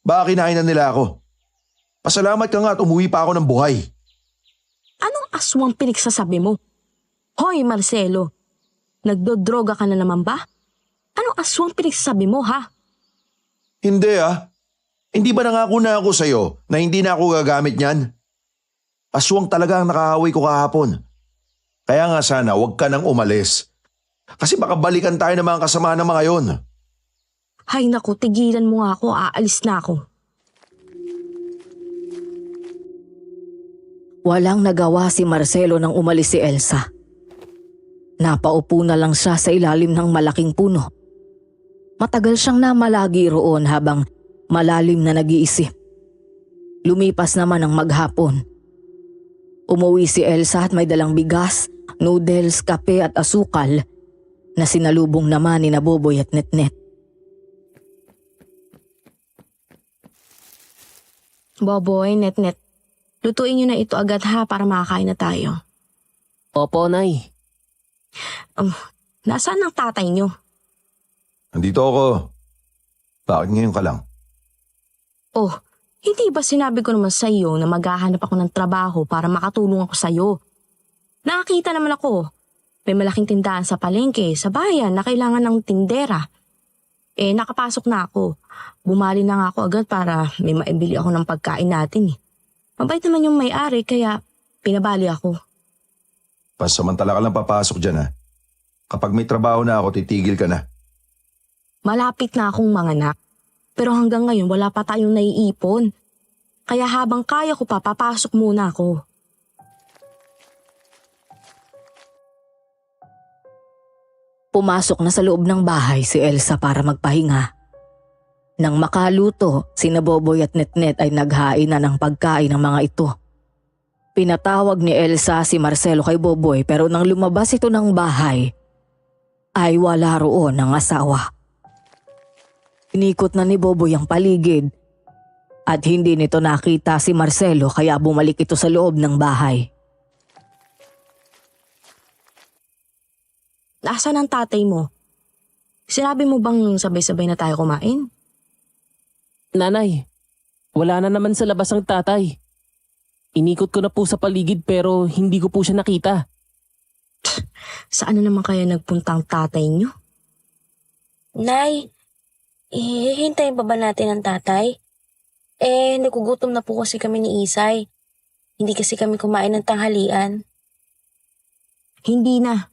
baka kinain na nila ako. Pasalamat ka nga at umuwi pa ako ng buhay. Anong aswang pinagsasabi mo? Hoy, Marcelo, nagdodroga ka na naman ba? Anong aswang pinagsasabi mo, ha? Hindi ah. Hindi ba nangako na ako sa'yo na hindi na ako gagamit niyan? Aswang talaga ang nakahawi ko kahapon. Kaya nga sana huwag ka nang umalis. Kasi baka balikan tayo ng mga kasama ng mga yon. Hay naku, tigilan mo nga ako, aalis na ako. Walang nagawa si Marcelo nang umalis si Elsa. Napaupo na lang siya sa ilalim ng malaking puno. Matagal siyang namalagi roon habang malalim na nag-iisip. Lumipas naman ang maghapon. Umuwi si Elsa at may dalang bigas, noodles, kape at asukal na sinalubong naman ni Boboy at Netnet. Boboy, Netnet, lutuin niyo na ito agad ha para makakain na tayo. Opo, Nay. Nasaan ang tatay niyo? Nandito ako. Bakit ngayon ka lang? Oh, hindi ba sinabi ko naman sa iyo na maghahanap ako ng trabaho para makatulong ako sa iyo? Nakakita naman ako. May malaking tindahan sa palengke, sa bayan na kailangan ng tindera. Nakapasok na ako. Bumali na nga ako agad para may maibili ako ng pagkain natin. Mabait naman yung may-ari kaya pinabali ako. Pasamantala ka lang papasok dyan ha. Kapag may trabaho na ako, titigil ka na. Malapit na akong manganak. Pero hanggang ngayon wala pa tayong naiipon. Kaya habang kaya ko pa, papasok muna ako. Pumasok na sa loob ng bahay si Elsa para magpahinga. Nang makaluto, sina Boboy at Netnet ay naghain na ng pagkain ng mga ito. Pinatawag ni Elsa si Marcelo kay Boboy pero nang lumabas ito ng bahay, ay wala roon ang asawa. Inikot na ni Boboy ang paligid at hindi nito nakita si Marcelo kaya bumalik ito sa loob ng bahay. Nasaan ang tatay mo? Sinabi mo bang sabay-sabay na tayo kumain? Nanay, wala na naman sa labas ang tatay. Inikot ko na po sa paligid pero hindi ko po siya nakita. Saan na naman kaya nagpunta ang tatay niyo? Nay, hihintayin pa ba natin ang tatay? Nagugutom na po kasi kami ni Isay. Hindi kasi kami kumain ng tanghalian. Hindi na.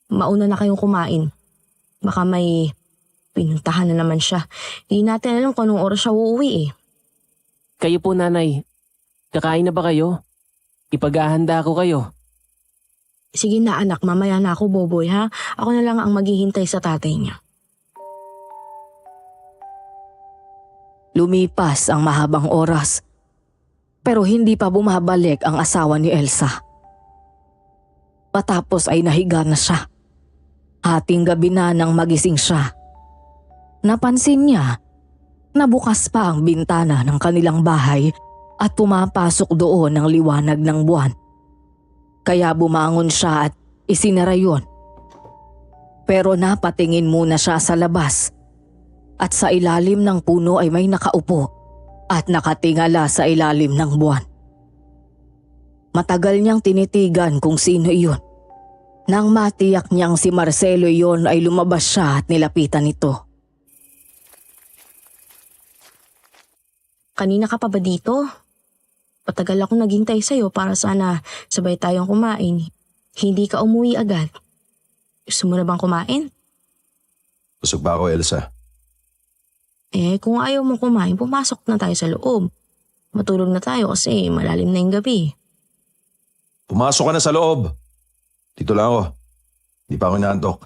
Mauna na kayong kumain. Baka may pinuntahan na naman siya. Hindi natin alam kung anong oras siya uuwi . Kayo po, Nanay. Kakain na ba kayo? Ipaghahanda ko kayo. Sige na anak, mamaya na ako Boboy ha. Ako na lang ang maghihintay sa tatay niya. Lumipas ang mahabang oras pero hindi pa bumabalik ang asawa ni Elsa. Patapos ay nahiga na siya. Hating gabi na nang magising siya. Napansin niya na bukas pa ang bintana ng kanilang bahay at pumapasok doon ang liwanag ng buwan. Kaya bumangon siya at isinara yun. Pero napatingin muna siya sa labas at sa ilalim ng puno ay may nakaupo at nakatingala sa ilalim ng buwan. Matagal niyang tinitigan kung sino iyon. Nang matiyak niyang si Marcelo iyon ay lumabas siya at nilapitan ito. Kanina ka pa ba dito? Patagal ako naghintay sa'yo para sana sabay tayong kumain. Hindi ka umuwi agad. Gusto mo na bang kumain? Busog ba ako, Elsa? Kung ayaw mo kumain, pumasok na tayo sa loob. Matulog na tayo kasi malalim na yung gabi. Pumasok ka na sa loob. Dito lang ako. Di pa ako inaantok.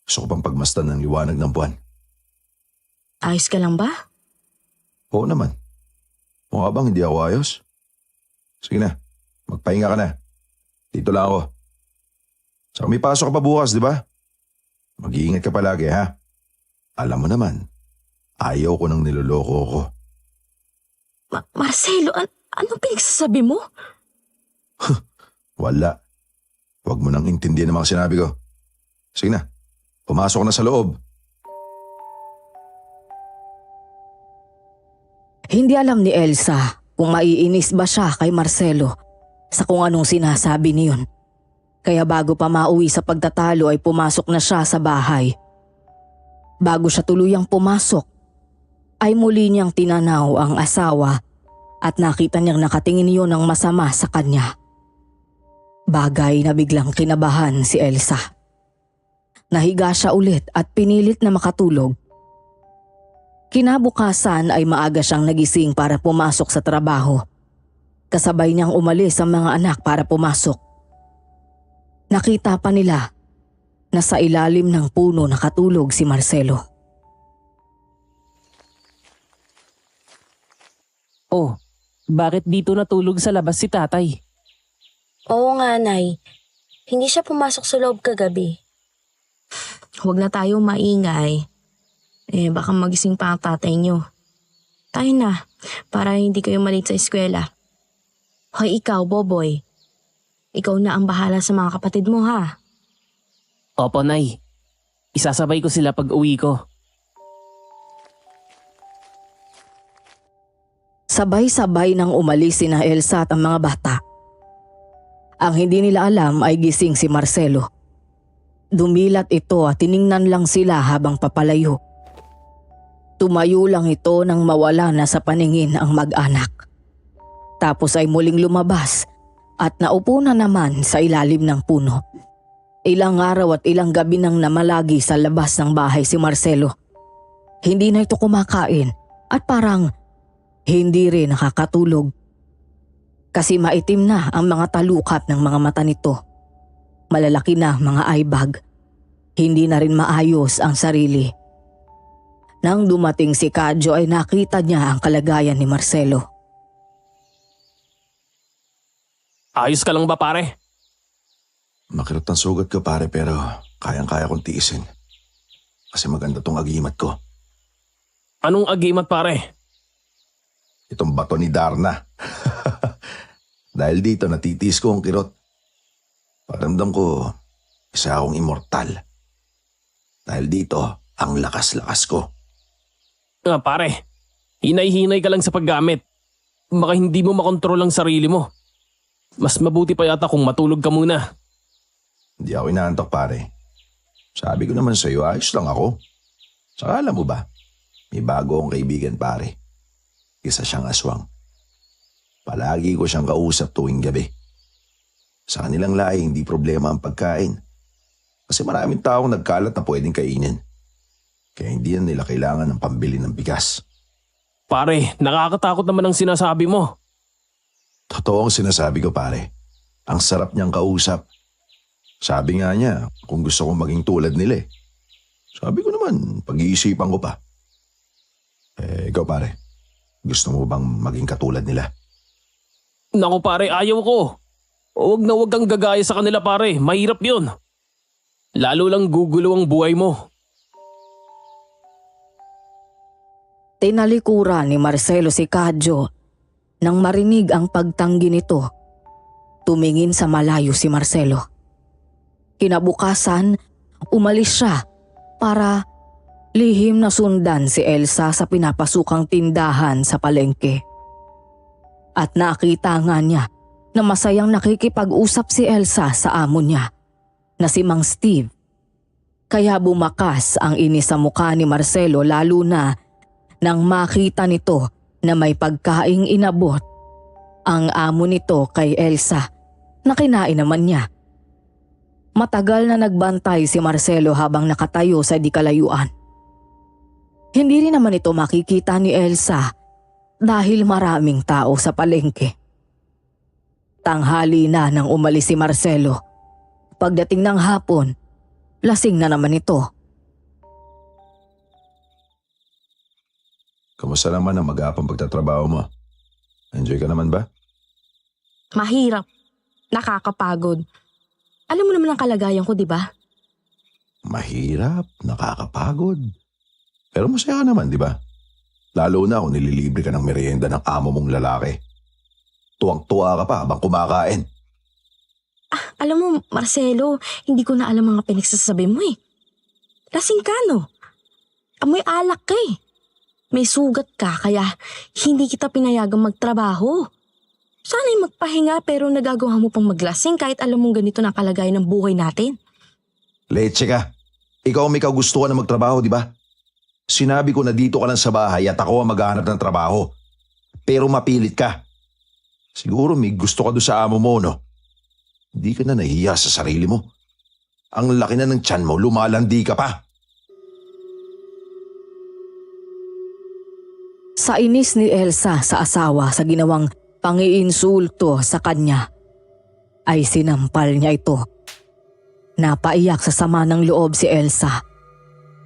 Gusto ko pang pagmasdan ng liwanag ng buwan. Ayos ka lang ba? Oo naman. Mukha bang hindi ako ayos? Sige na, magpahinga ka na. Dito lang ako. Saka may pasok ka pa bukas, di ba? Mag-iingat ka palagi, ha? Alam mo naman, ayaw ko nang niloloko ko. Marcelo, anong pinagsasabi mo? Wala. Huwag mo nang intindihan ang mga sinabi ko. Sige na, pumasok na sa loob. Hindi alam ni Elsa kung maiinis ba siya kay Marcelo sa kung anong sinasabi niyon. Kaya bago pa mauwi sa pagtatalo ay pumasok na siya sa bahay. Bago siya tuluyang pumasok, ay muli niyang tinanaw ang asawa at nakita niyang nakatingin iyon ng masama sa kanya. Bagay na biglang kinabahan si Elsa. Nahiga siya ulit at pinilit na makatulog. Kinabukasan ay maaga siyang nagising para pumasok sa trabaho. Kasabay niyang umalis ang mga anak para pumasok. Nakita pa nila na sa ilalim ng puno nakatulog si Marcelo. Oh, bakit dito natulog sa labas si tatay? Oo nga, Nay. Hindi siya pumasok sa loob kagabi. Huwag na tayo maingay. Baka magising pa ang tatay niyo. Tayo na, para hindi kayo malate sa eskwela. Hoy, ikaw, Boboy. Ikaw na ang bahala sa mga kapatid mo, ha? Opo, Nay. Isasabay ko sila pag uwi ko. Sabay-sabay nang umalis sina Elsa at ang mga bata. Ang hindi nila alam ay gising si Marcelo. Dumilat ito at tiningnan lang sila habang papalayo. Tumayo lang ito nang mawala na sa paningin ang mag-anak. Tapos ay muling lumabas at naupo na naman sa ilalim ng puno. Ilang araw at ilang gabi nang namalagi sa labas ng bahay si Marcelo. Hindi na ito kumakain at parang hindi rin nakakatulog. Kasi maitim na ang mga talukap ng mga mata nito. Malalaki na mga eye bag. Hindi na rin maayos ang sarili. Nang dumating si Kadyo ay nakita niya ang kalagayan ni Marcelo. Ayos ka lang ba, pare? Makirot ang sugat ko, pare, pero kayang-kaya kong tiisin. Kasi maganda tong agimat ko. Anong agimat, pare? Itong bato ni Darna. Dahil dito natitiis ko ang kirot. Paramdam ko, isa akong immortal. Dahil dito, ang lakas-lakas ko. Pare, hinay-hinay ka lang sa paggamit. Baka hindi mo makontrol ang sarili mo. Mas mabuti pa yata kung matulog ka muna. Hindi ako inaantok, pare. Sabi ko naman sa'yo, ayos lang ako. Saka alam mo ba, may bago akong kaibigan, pare. Isa siyang aswang. Palagi ko siyang kausap tuwing gabi. Sa kanilang lahi, hindi problema ang pagkain. Kasi maraming taong nagkalat na pwedeng kainin. Kaya hindi na nila kailangan ng pambili ng bigas. Pare, nakakatakot naman ang sinasabi mo. Totoo ang sinasabi ko, pare. Ang sarap niyang kausap. Sabi nga niya, kung gusto kong maging tulad nila eh. Sabi ko naman, pag-iisipan ko pa. Ikaw, pare. Gusto mo bang maging katulad nila? Naku pare, ayaw ko. Huwag kang gagaya sa kanila, pare. Mahirap yun. Lalo lang gugulo ang buhay mo. Tinalikuran ni Marcelo si Kadyo nang marinig ang pagtanggi nito. Tumingin sa malayo si Marcelo. Kinabukasan, umalis siya para lihim na sundan si Elsa sa pinapasukang tindahan sa palengke. At nakita nga niya na masayang nakikipag-usap si Elsa sa amo niya na si Mang Steve. Kaya bumakas ang inis sa mukha ni Marcelo lalo na nang makita nito na may pagkaing inabot ang amo nito kay Elsa na kinain naman niya. Matagal na nagbantay si Marcelo habang nakatayo sa di kalayuan. Hindi rin naman ito makikita ni Elsa dahil maraming tao sa palengke. Tanghali na nang umalis si Marcelo. Pagdating ng hapon, lasing na naman ito. Kamusta naman ang mag-aapang pagtatrabaho mo? Enjoy ka naman ba? Mahirap. Nakakapagod. Alam mo naman ang kalagayan ko, di ba? Mahirap, nakakapagod. Pero masaya ka naman, di ba? Lalo na kung nililibre ka ng merienda ng amo mong lalaki. Tuwang-tuwa ka pa habang kumakain. Alam mo, Marcelo, hindi ko na alam mga pinagsasabi mo eh. Lasing ka, no? Amoy alak ka eh. May sugat ka, kaya hindi kita pinayagang magtrabaho. Sana'y magpahinga pero nagagawa mo pang maglasing kahit alam mong ganito na kalagayan ng buhay natin. Leche ka. Ikaw ang may kagustuhan na magtrabaho, di ba? Sinabi ko na dito ka lang sa bahay at ako ang maghahanap ng trabaho. Pero mapilit ka. Siguro may gusto ka doon sa amo mo, no? Hindi ka na nahiya sa sarili mo. Ang laki na ng tiyan mo, lumalandi ka pa. Sa inis ni Elsa sa asawa sa ginawang pangiinsulto sa kanya, ay sinampal niya ito. Napaiyak sa sama ng loob si Elsa.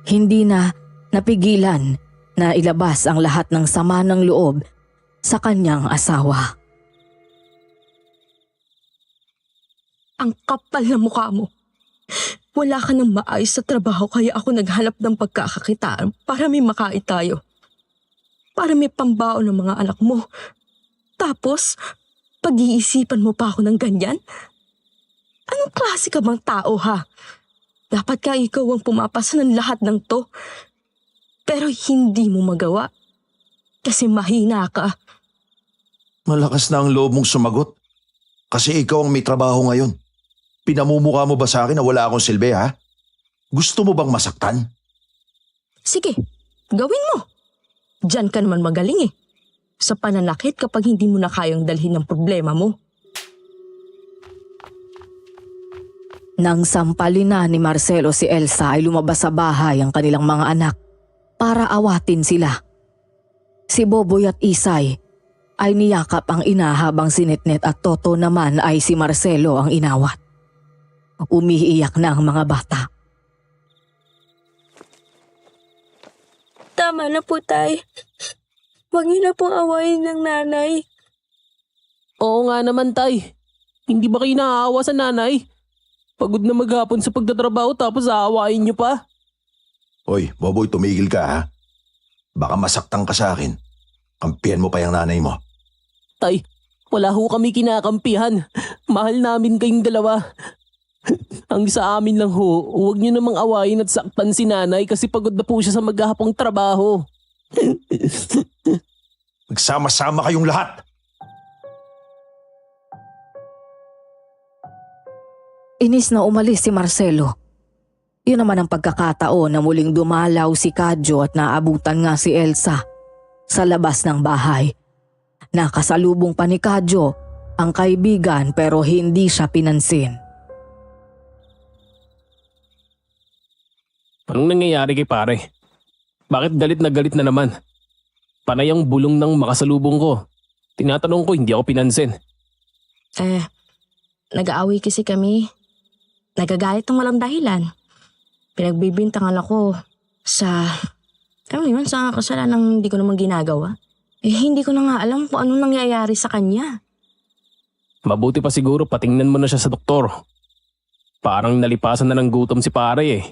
Hindi na napigilan na ilabas ang lahat ng sama ng loob sa kanyang asawa. Ang kapal na mukha mo. Wala ka nang maayos sa trabaho kaya ako naghanap ng pagkakakitaan para may makain tayo. Para may pambaon ng mga anak mo. Tapos, pag-iisipan mo pa ako ng ganyan? Anong klase ka bang tao ha? Dapat ka ikaw ang pumapasa ng lahat ng to. Pero hindi mo magawa. Kasi mahina ka. Malakas na ang loob mong sumagot. Kasi ikaw ang may trabaho ngayon. Pinamumukha mo ba sa akin na wala akong silbi, ha? Gusto mo bang masaktan? Sige, gawin mo. Diyan ka naman magaling eh. Sa pananakit kapag hindi mo na kayang dalhin ang problema mo. Nang sampalin na ni Marcelo si Elsa ay lumabas sa bahay ang kanilang mga anak para awatin sila. Si Boboy at Isay ay niyakap ang ina habang si Netnet at Toto naman ay si Marcelo ang inawat. Umiiyak na ang mga bata. Tama na po, Tay. Huwag niyo na pong awayin ng nanay. Oo nga naman, Tay. Hindi ba kayo naaawa sa nanay? Pagod na maghapon sa pagtatrabaho tapos aawain niyo pa. Hoy, Boboy, tumigil ka, ha? Baka masaktan ka sa akin. Kampihan mo pa yung nanay mo. Tay, wala ho kami kinakampihan. Mahal namin kayong dalawa. Ang sa amin lang ho, huwag niyo namang awayin at saktan si nanay kasi pagod na po siya sa maghapong trabaho. Magsama-sama kayong lahat. Inis na umalis si Marcelo. Yun naman ang pagkakataon na muling dumalaw si Kadyo at naabutan nga si Elsa sa labas ng bahay. Nakasalubong pa ni Kadyo ang kaibigan pero hindi siya pinansin. Anong nangyayari kay pare? Bakit galit na naman? Panay ang bulong ng makasalubong ko. Tinatanong ko, hindi ako pinansin. Nag-aaway kasi kami. Nagagalit ng walang dahilan. Pinagbibintangan ako sa kasalanang hindi ko naman ginagawa. Hindi ko na nga alam kung anong nangyayari sa kanya. Mabuti pa siguro patingnan mo na siya sa doktor. Parang nalipasan na ng gutom si pare eh.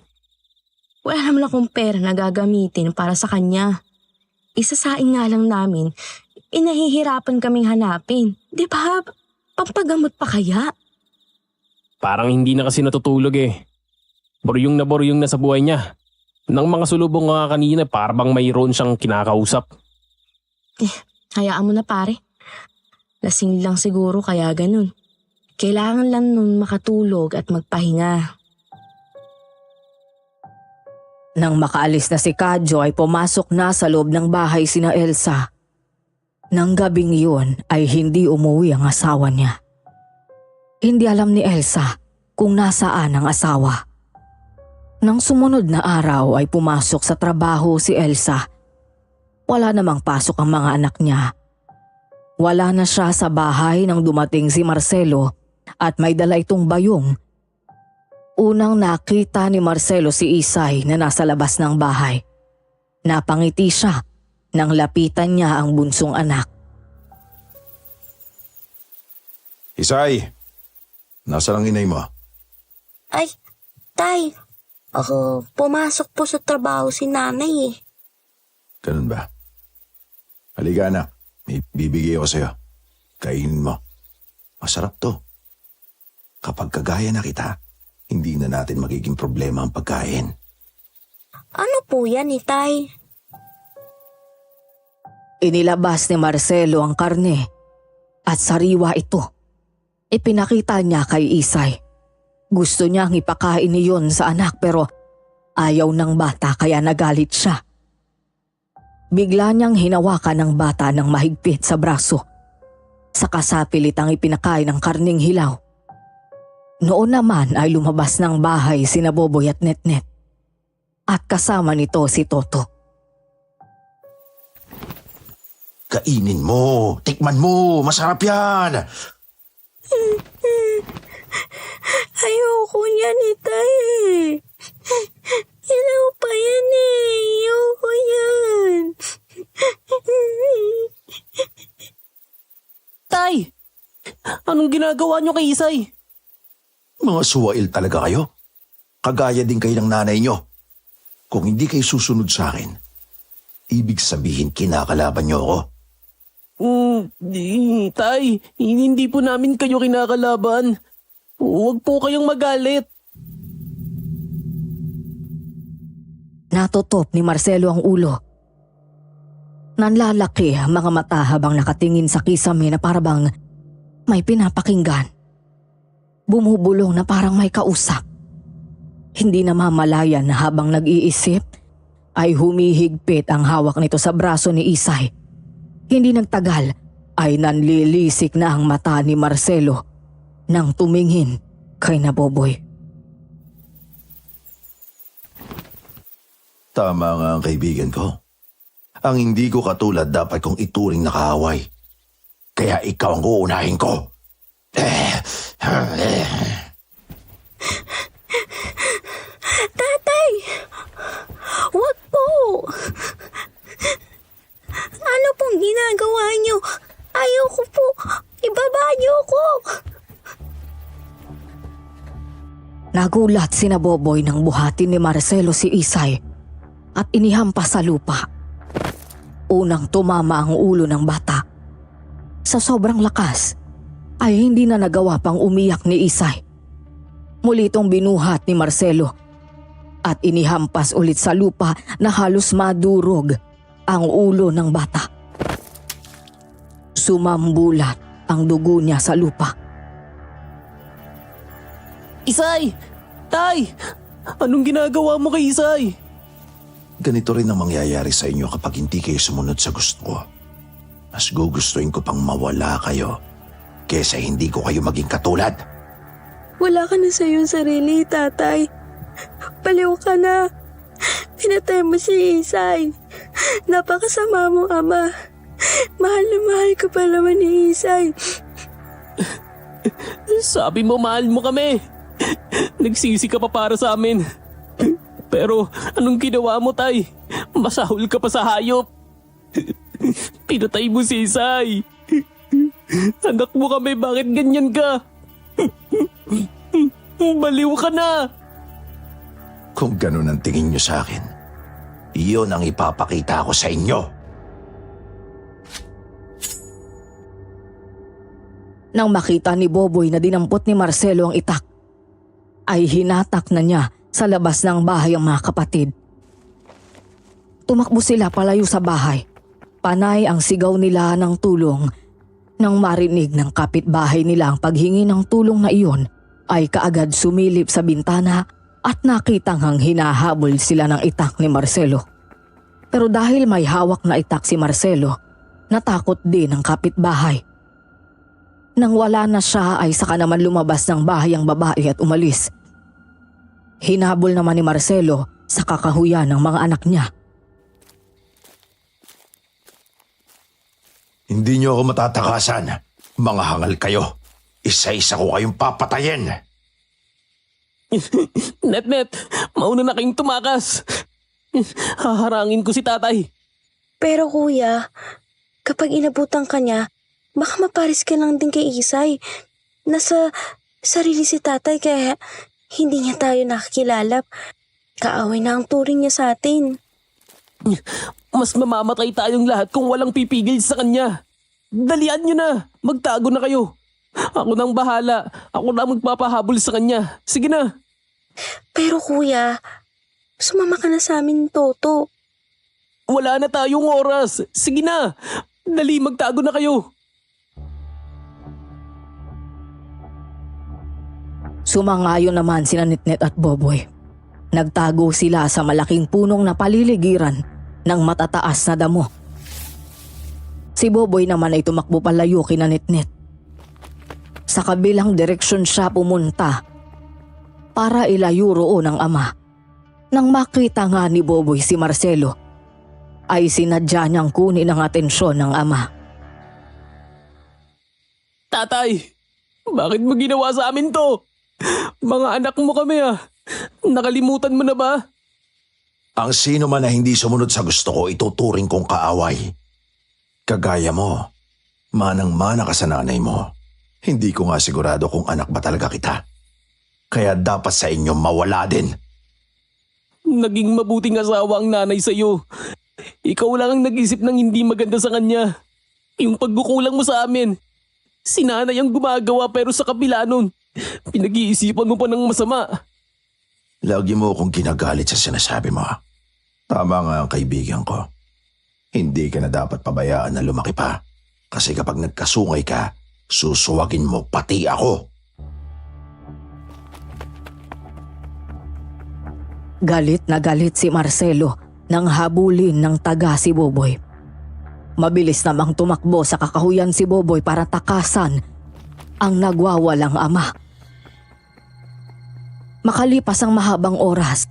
Wala naman akong pera na gagamitin para sa kanya. Isasaing nga lang namin, nahihirapan kaming hanapin. Di ba? Pampagamot pa kaya? Parang hindi na kasi natutulog eh. Boryong na sa buhay niya. Nang mga sulubong nga kanina, parang mayroon siyang kinakausap. Hayaan mo na pare. Lasing lang siguro kaya ganun. Kailangan lang nun makatulog at magpahinga. Nang makaalis na si Kadyo ay pumasok na sa loob ng bahay sina Elsa. Nang gabing yun ay hindi umuwi ang asawa niya. Hindi alam ni Elsa kung nasaan ang asawa. Nang sumunod na araw ay pumasok sa trabaho si Elsa. Wala namang pasok ang mga anak niya. Wala na siya sa bahay nang dumating si Marcelo at may dala itong bayong. Unang nakita ni Marcelo si Isay na nasa labas ng bahay. Napangiti siya nang lapitan niya ang bunsong anak. Isay! Nasa lang inay mo? Ay, tay. Ako, pumasok po sa trabaho si nanay eh. Ganun ba? Halika anak, may bibigay ako sa'yo. Kainin mo. Masarap to. Kapag kagaya na kita, hindi na natin magiging problema ang pagkain. Ano po yan eh, tay? Inilabas ni Marcelo ang karne at sariwa ito. Ipinakita niya kay Isay. Gusto niyang ipakain niyon sa anak pero ayaw ng bata kaya nagalit siya. Bigla niyang hinawakan ng bata ng mahigpit sa braso. Saka sapilit ang ipinakain ng karning hilaw. Noon naman ay lumabas ng bahay sina Boboy at Netnet. At kasama nito si Toto. Kainin mo! Tikman mo! Masarap yan! Ayoko niyan eh, tay. Ilaw pa yan eh. Ayoko yan. Tay! Anong ginagawa niyo kay Isay? Mga suwail talaga kayo. Kagaya din kayo ng nanay nyo. Kung hindi kayo susunod sa akin, ibig sabihin kinakalaban nyo ako. Tay, hindi po namin kayo kinakalaban. Huwag po kayong magalit. Natutop ni Marcelo ang ulo. Nanlalaki ang mga mata habang nakatingin sa kisame na parabang may pinapakinggan. Bumubulong na parang may kausap. Hindi na mamalayan na habang nag-iisip ay humihigpit ang hawak nito sa braso ni Isay. Hindi nagtagal ay nanlilisik na ang mata ni Marcelo nang tumingin kay Naboboy. Tama nga ang kaibigan ko. Ang hindi ko katulad dapat kong ituring na kaaway. Kaya ikaw ang uunahin ko. Tatay! Wag po! Ano pong ginagawa niyo? Ayoko po! Ibaba niyo ko! Nagulat si Naboboy nang buhatin ni Marcelo si Isay at inihampas sa lupa. Unang tumama ang ulo ng bata. Sa sobrang lakas ay hindi na nagawa pang umiyak ni Isay. Muli itong binuhat ni Marcelo at inihampas ulit sa lupa na halos madurog ang ulo ng bata. Sumambulat ang dugo niya sa lupa. Isay! Tay! Anong ginagawa mo kay Isay? Ganito rin ang mangyayari sa inyo kapag hindi kayo sumunod sa gusto ko. Mas gugustuhin ko pang mawala kayo kesa hindi ko kayo maging katulad. Wala ka na sa iyong sarili, tatay. Baliw ka na. Pinatay mo si Isay. Napakasama mong ama. Mahal na mahal ka pa naman ni Isay. Sabi mo mahal mo kami. Nagsisi ka pa para sa amin. Pero anong ginawa mo, tay? Masahol ka pa sa hayop. Pinatay mo si Isay. Anak mo kami, bakit ganyan ka? Baliw ka na. Kung ganun ang tingin nyo sa akin, iyon ang ipapakita ko sa inyo. Nang makita ni Boboy na dinampot ni Marcelo ang itak, ay hinatak na niya sa labas ng bahay ang mga kapatid. Tumakbo sila palayo sa bahay. Panay ang sigaw nila ng tulong. Nang marinig ng kapitbahay nila ang paghingi ng tulong na iyon, ay kaagad sumilip sa bintana at nakitang hinahabol sila ng itak ni Marcelo. Pero dahil may hawak na itak si Marcelo, natakot din ang kapitbahay. Nang wala na siya ay saka naman lumabas ng bahay ang babae at umalis. Hinabol naman ni Marcelo sa kakahuyan ng mga anak niya. Hindi nyo ako matatakasan. Mga hangal kayo. Isa-isa ko kayong papatayin. Net, mauna na kayong tumakas. Haharangin ko si tatay. Pero kuya, kapag inabutan ka niya, baka maparis ka lang din kay Isay. nasa sarili si tatay kaya hindi niya tayo nakakilala. Kaaway na ang turing niya sa atin. Mas mamamatay tayong lahat kung walang pipigil sa kanya. Dalian nyo na. Magtago na kayo. Ako nang bahala. Ako na ang magpapahabol sa kanya. Sige na. Pero kuya, sumama ka na sa amin, Toto. Wala na tayong oras. Sige na. Dali, magtago na kayo. Sumangayon naman sina Nitnet at Boboy. Nagtago sila sa malaking punong napaliligiran ng matataas na damo. Si Boboy naman ay tumakbo palayo kina Nitnet. Sa kabilang direksyon siya pumunta para ilayo roon ang ama. Nang makita nga ni Boboy si Marcelo, ay sinadya niyang kunin ang atensyon ng ama. Tatay, bakit mo ginawa sa amin to? Mga anak mo kami ah. Nakalimutan mo na ba? Ang sino man na hindi sumunod sa gusto ko, ituturing kong kaaway. Kagaya mo, manang-mana ka sa nanay mo. Hindi ko nga sigurado kung anak ba talaga kita. Kaya dapat sa inyo mawala din. Naging mabuting asawa ang nanay sa'yo. Ikaw lang ang nag-isip ng hindi maganda sa kanya. Yung pagkukulang mo sa amin. Si nanay ang gumagawa pero sa kabila nun, pinag-iisipan mo pa ng masama. Lagi mo akong ginagalit sa sinasabi mo. Tama nga ang kaibigan ko. Hindi ka na dapat pabayaan na lumaki pa. Kasi kapag nagkasungay ka, susuwagin mo pati ako. Galit na galit si Marcelo nang habulin ng taga si Boboy. Mabilis namang tumakbo sa kakahuyan si Boboy para takasan ang nagwawalang ama. Makalipas ang mahabang oras,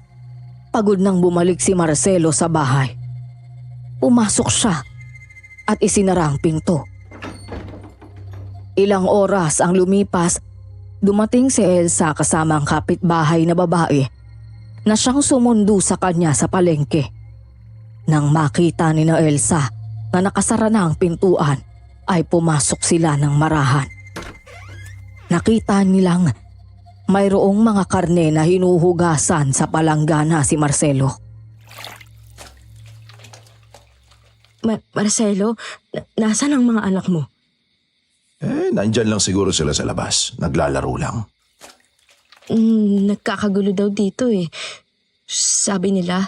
pagod nang bumalik si Marcelo sa bahay. Pumasok siya at isinara ang pinto. Ilang oras ang lumipas, dumating si Elsa kasama ang kapitbahay na babae na siyang sumundo sa kanya sa palengke. Nang makita ni na Elsa na nakasara na ang pintuan, ay pumasok sila ng marahan. Nakita nilang mayroong mga karne na hinuhugasan sa palanggana si Marcelo. Marcelo, nasaan ang mga anak mo? Nandyan lang siguro sila sa labas. Naglalaro lang. Nagkakagulo daw dito eh. Sabi nila,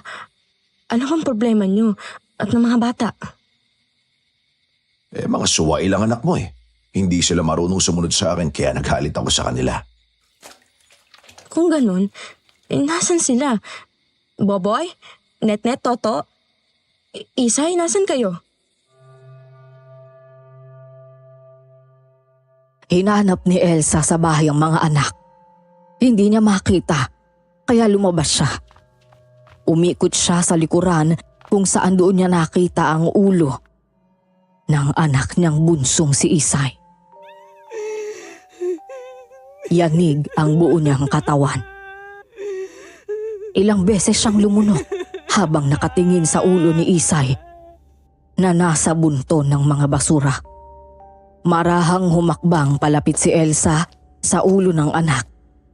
ano kang problema nyo at ng mga bata? Mga suwai lang anak mo eh. Hindi sila marunong sumunod sa akin kaya naghalit ako sa kanila. Kung ganun, nasan sila? Boboy? Net-net, Toto? Isay, nasan kayo? Hinanap ni Elsa sa bahay ang mga anak. Hindi niya makita, kaya lumabas siya. Umikot siya sa likuran kung saan doon niya nakita ang ulo ng anak niyang bunsong si Isay. Yanig ang buo niyang katawan. Ilang beses siyang lumunok habang nakatingin sa ulo ni Isay na nasa bunton ng mga basura. Marahang humakbang palapit si Elsa sa ulo ng anak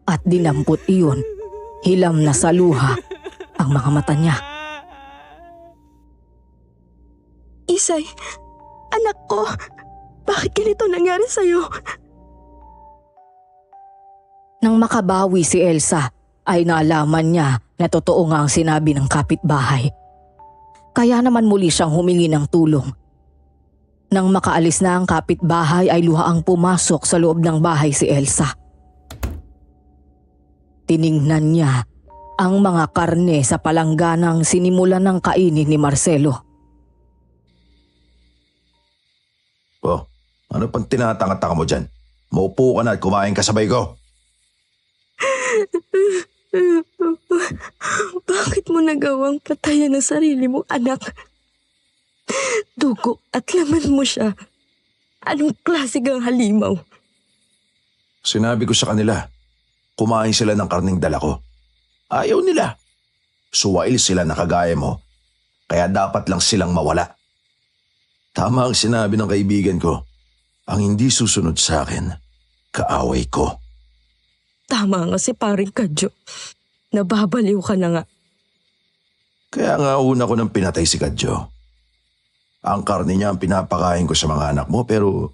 at dinampot iyon. Hilam na sa luha ang mga mata niya. Isay, anak ko, bakit ganito nangyari sa'yo? Nang makabawi si Elsa, ay naalaman niya na totoo nga ang sinabi ng kapitbahay. Kaya naman muli siyang humingi ng tulong. Nang makaalis na ang kapitbahay ay luhaang pumasok sa loob ng bahay si Elsa. Tiningnan niya ang mga karne sa palangganang sinimulan ng kainin ni Marcelo. Oh, ano pang tinatanga-tanga mo dyan? Maupo ka na at kumain kasabay ko. Bakit mo nagawang patayan ang sarili mong anak? Dugo at laman mo siya. Anong klase kang halimaw? Sinabi ko sa kanila, kumain sila ng karning dala ko. Ayaw nila. Suwail sila na kagaya mo, kaya dapat lang silang mawala. Tama ang sinabi ng kaibigan ko, ang hindi susunod sa akin, kaaway ko. Tama nga si paring Kadyo. Nababaliw ka na nga. Kaya nga una ko nang pinatay si Kadyo. Ang karne niya ang pinapakain ko sa mga anak mo pero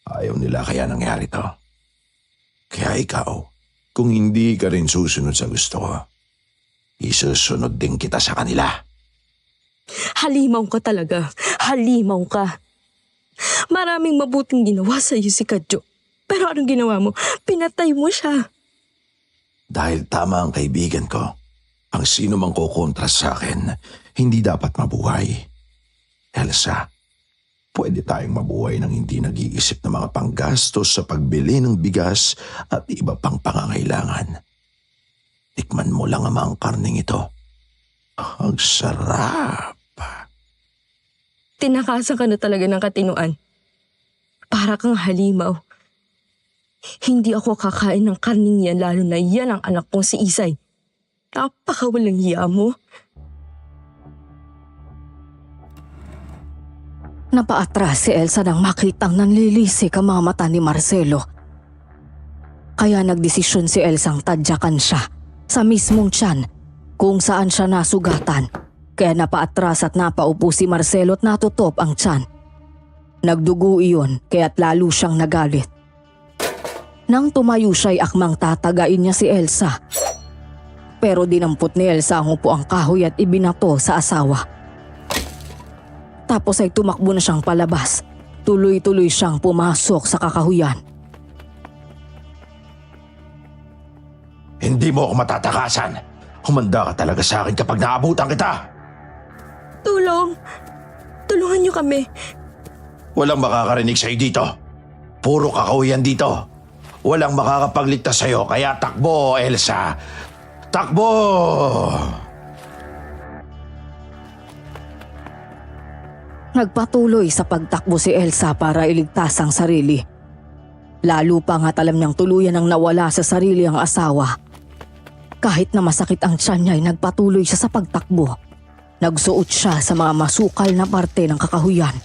ayaw nila kaya nangyari to. Kaya ikaw, kung hindi ka rin susunod sa gusto ko, isusunod din kita sa kanila. Halimaw ka talaga. Halimaw ka. Maraming mabuting ginawa sa iyo si Kadyo. Pero anong ginawa mo? Pinatay mo siya. Dahil tama ang kaibigan ko, ang sino mang kukontra sa akin, hindi dapat mabuhay. Elsa, pwede tayong mabuhay ng hindi nag-iisip ng mga panggastos sa pagbili ng bigas at iba pang pangangailangan. Tikman mo lang ang karning ito. Ang sarap. Tinakasan ka na talaga ng katinuan. Para kang halimaw. Hindi ako kakain ng karning yan lalo na yan ang anak kong si Isay. Napakawalang hiya mo. Napaatras si Elsa nang makitang nanlilisik ang mga mata ni Marcelo. Kaya nagdesisyon si Elsang tadyakan siya sa mismong tiyan kung saan siya nasugatan. Kaya napaatras at napaupo si Marcelo at natutop ang tiyan. Nagdugo iyon kaya't lalo siyang nagalit. Nang tumayo siya'y akmang tatagain niya si Elsa. Pero dinampot ni Elsa ang upo ang kahoy at ibinato sa asawa. Tapos ay tumakbo na siyang palabas. Tuloy-tuloy siyang pumasok sa kakahuyan. Hindi mo ako matatakasan. Humanda ka talaga sa akin kapag naabutan kita. Tulong! Tulungan niyo kami. Walang makakarinig sa'yo dito. Puro kakahuyan dito. Walang makakapagligtas sa'yo kaya takbo, Elsa. Takbo! Nagpatuloy sa pagtakbo si Elsa para iligtas ang sarili. Lalo pa nga't alam niyang tuluyan ang nawala sa sarili ang asawa. Kahit na masakit ang tiyan niya ay nagpatuloy siya sa pagtakbo. Nagsuot siya sa mga masukal na parte ng kakahuyan.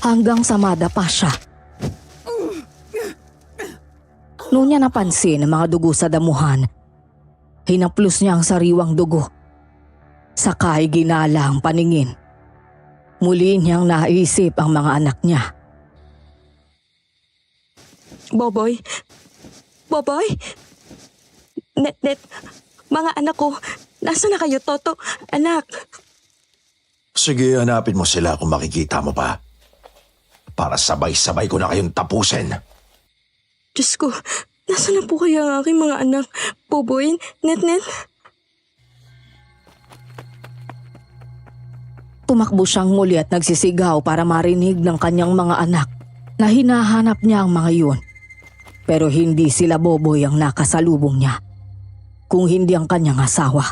Hanggang sa madapa siya. Noon niya napansin ang mga dugo sa damuhan, hinaplos niya ang sariwang dugo. Saka'y ginala ang paningin. Muli niyang naisip ang mga anak niya. Boboy? Boboy? Net, mga anak ko, nasa na kayo, Toto? Anak. Sige, hanapin mo sila kung makikita mo pa. Para sabay-sabay ko na kayong tapusin. Diyos ko, nasa na po kaya ang aking mga anak? Boboy? Net? Tumakbo siyang muli at nagsisigaw para marinig ng kanyang mga anak na hinahanap niya ang mga yun. Pero hindi sila Boboy ang nakasalubong niya, kung hindi ang kanyang asawa.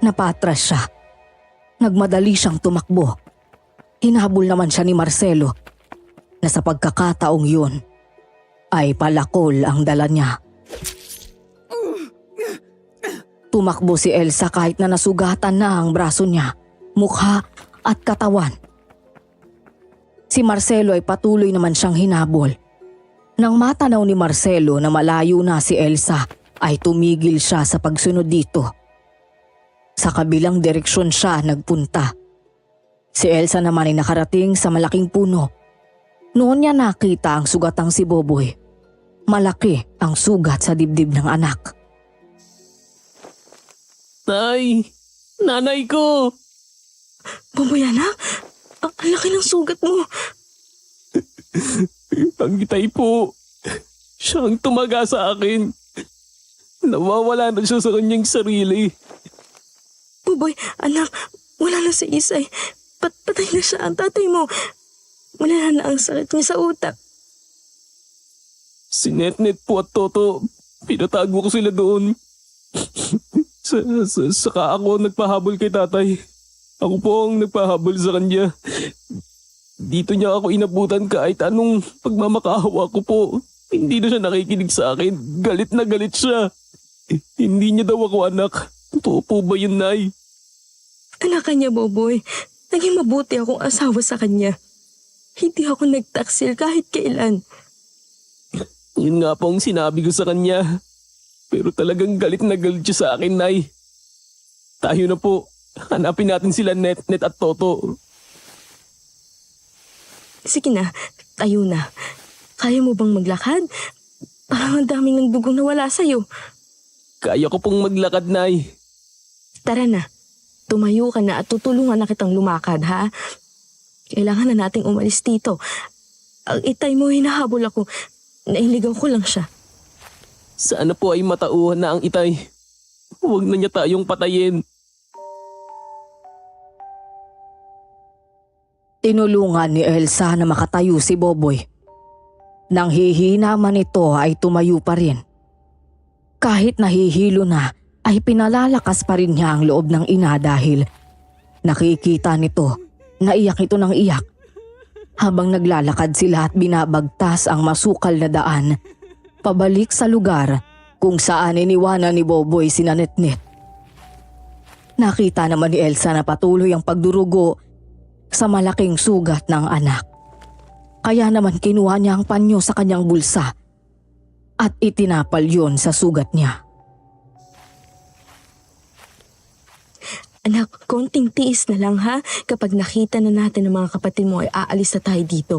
Napatras siya. Nagmadali siyang tumakbo. Hinabol naman siya ni Marcelo na sa pagkakataong yun ay palakol ang dala niya. Tumakbo si Elsa kahit na nasugatan na ang braso niya, mukha at katawan. Si Marcelo ay patuloy naman siyang hinabol. Nang matanaw ni Marcelo na malayo na si Elsa, ay tumigil siya sa pagsunod dito. Sa kabilang direksyon siya nagpunta. Si Elsa naman ay nakarating sa malaking puno. Noon niya nakita ang sugatang si Boboy. Malaki ang sugat sa dibdib ng anak. Nay! Nanay ko! Boboy, anak? Ang laki ng sugat mo. Ang itay po. Siya ang tumaga sa akin. Nawawala na siya sa kanyang sarili. Boboy, anak, wala na si Isay. Patay na siya ang tatay mo. Wala na ang sakit niya sa utak. Si Netnet po at Toto, pinatago ko sila doon. Saka ako nagpahabol kay tatay. Ako po ang nagpahabol sa kanya. Dito niya ako inabutan kahit anong pagmamakaawa ko po. Hindi na siya nakikinig sa akin. Galit na galit siya. Hindi niya daw ako anak. Totoo po ba yun, Nay? Anak ka niya, Boboy. Naging mabuti akong asawa sa kanya. Hindi ako nagtaksil kahit kailan. Yun nga po ang sinabi ko sa kanya. Pero talagang galit na galit siya sa akin, Nay. Tayo na po. Hanapin natin sila Net at Toto. Sige na, tayo na. Kaya mo bang maglakad? Parang ang daming ng dugong nawala sa'yo. Kaya ko pong maglakad, Nay. Tara na, tumayo ka na at tutulungan na kitang lumakad, ha? Kailangan na nating umalis dito. Ang itay mo, hinahabol ako. Nailigaw ko lang siya. Sana po ay matauhan na ang itay. Huwag na niya tayong patayin. Tinulungan ni Elsa na makatayo si Boboy. Nang hihina man ito ay tumayo pa rin. Kahit nahihilo na ay pinalalakas pa rin niya ang loob ng ina dahil nakikita nito na iyak ito ng iyak habang naglalakad sila at binabagtas ang masukal na daan pabalik sa lugar kung saan iniwanan ni Boboy sina Netnet. Nakita naman ni Elsa na patuloy ang pagdurugo sa malaking sugat ng anak. Kaya naman kinuha niya ang panyo sa kanyang bulsa at itinapal yun sa sugat niya. Anak, konting tiis na lang, ha? Kapag nakita na natin ng mga kapatid mo ay aalis na tayo dito.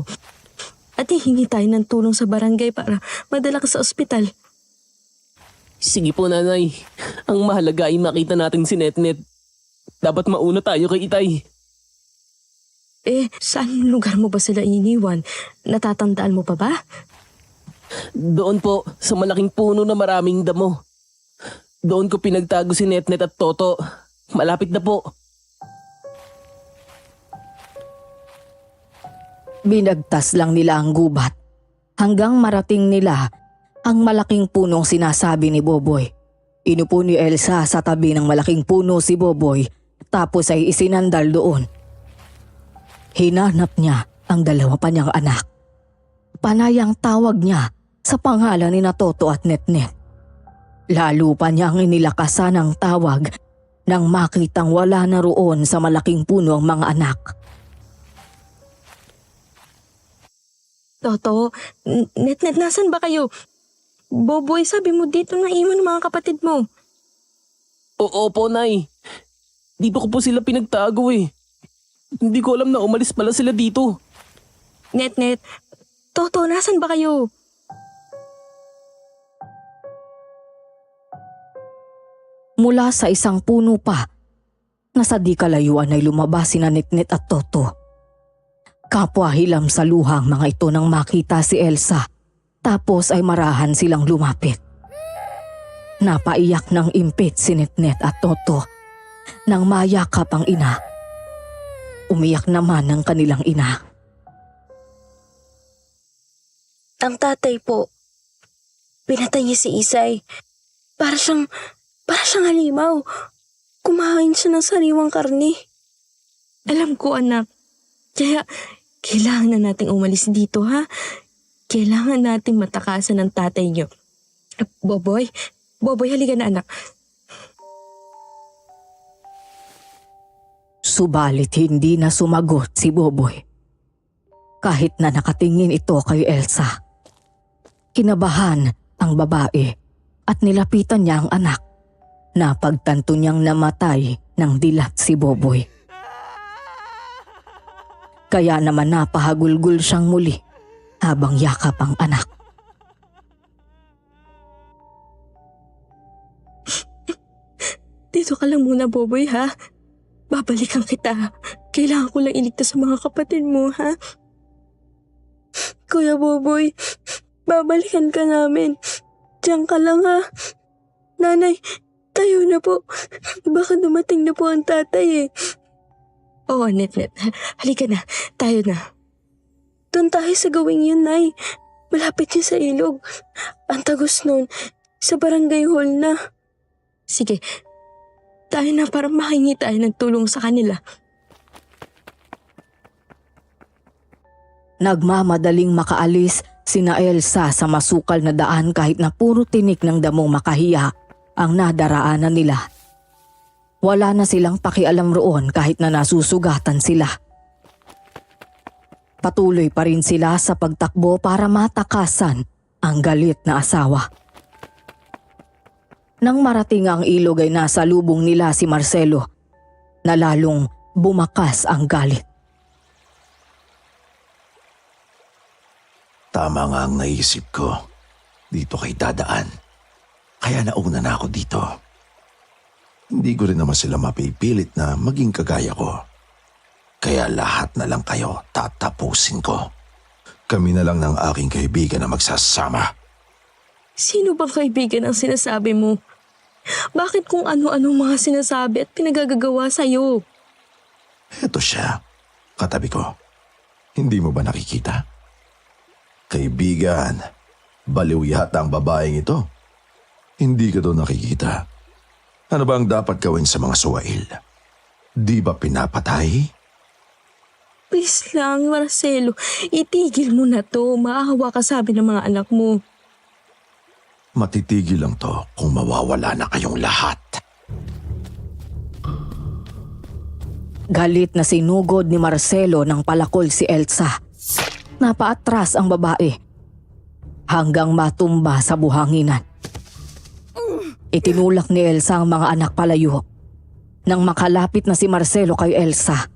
At hihingi tayo ng tulong sa barangay para madala ka sa ospital. Sige po, Nanay. Ang mahalaga ay makita natin si Netnet. Dapat mauna tayo kay itay. Saan lugar mo ba sila iniwan? Natatandaan mo pa ba? Doon po, sa malaking puno na maraming damo. Doon ko pinagtago si Netnet at Toto. Malapit na po. Binagtas lang nila ang gubat hanggang marating nila ang malaking punong sinasabi ni Boboy. Inupo ni Elsa sa tabi ng malaking puno si Boboy tapos ay isinandal doon. Hinanap niya ang dalawa pa niyang anak. Panayang tawag niya sa pangalan ni Toto at Netnet. Lalo pa niyang inilakasan ang tawag nang makitang wala na roon sa malaking puno ang mga anak. Toto, Netnet, nasan ba kayo? Boboy, sabi mo dito na iwan ng mga kapatid mo. Oo po, Nay. Dito ko po sila pinagtago eh. Hindi ko alam na umalis pala sila dito. Netnet, Toto, nasan ba kayo? Mula sa isang puno pa, nasa di kalayuan ay lumabas sina Netnet at Toto. Kapwa hilam sa luha ang mga ito nang makita si Elsa, tapos ay marahan silang lumapit. Napaiyak ng impit si Netnet at Toto nang mayakap ang ina. Umiyak naman ang kanilang ina. Ang tatay po, pinatay niya si Isay. Para siyang halimaw. Kumain siya ng sariwang karne. Alam ko, anak. Kaya, kailangan na nating umalis dito, ha? Kailangan nating matakasan ng tatay niyo. Boboy, halika na, anak. Subalit hindi na sumagot si Boboy. Kahit na nakatingin ito kay Elsa. Kinabahan ang babae at nilapitan niya ang anak. Napagtanto niyang namatay ng dilat si Boboy. Kaya naman napahagulgul siyang muli habang yakap ang anak. Dito ka lang muna, Boboy, ha? Babalikan kita. Kailangan ko lang iligtas sa mga kapatid mo, ha? Kuya Boboy, babalikan ka namin. Diyan ka lang, ha? Nanay, tayo na po. Baka dumating na po ang tatay eh. Oo, Netnet. Halika na. Tayo na. Doon tayo sa gawing yun, Nay. Malapit yun sa ilog. Ang tagos nun, sa barangay hall na. Sige. Tayo na para mahingi tayo ng tulong sa kanila. Nagmamadaling makaalis sina Elsa sa masukal na daan kahit na puro tinik ng damong makahiya ang nadaraanan nila. Wala na silang pakialam roon kahit na nasusugatan sila. Patuloy pa rin sila sa pagtakbo para matakasan ang galit na asawa. Nang marating ang ilog ay nasa lubong nila si Marcelo na lalong bumakas ang galit. Tama nga ang naisip ko. Dito kay dadaan. Kaya nauna na ako dito. Hindi ko rin naman sila mapipilit na maging kagaya ko. Kaya lahat na lang kayo tatapusin ko. Kami na lang ng aking kaibigan na magsasama. Sino bang kaibigan ang sinasabi mo? Bakit kung ano-ano mga sinasabi at pinagagagawa sa'yo? Ito siya, katabi ko. Hindi mo ba nakikita? Kaibigan, baliw yata ang babaeng ito. Hindi ka doon nakikita. Ano ba ang dapat gawin sa mga suwail? Di ba pinapatay? Please lang, Marcelo. Itigil mo na to. Maahawa ka sabi ng mga anak mo. Matitigil lang to kung mawawala na kayong lahat. Galit na sinugod ni Marcelo ng palakol si Elsa. Napaatras ang babae hanggang matumba sa buhanginan. Itinulak ni Elsa ang mga anak palayo. Nang makalapit na si Marcelo kay Elsa,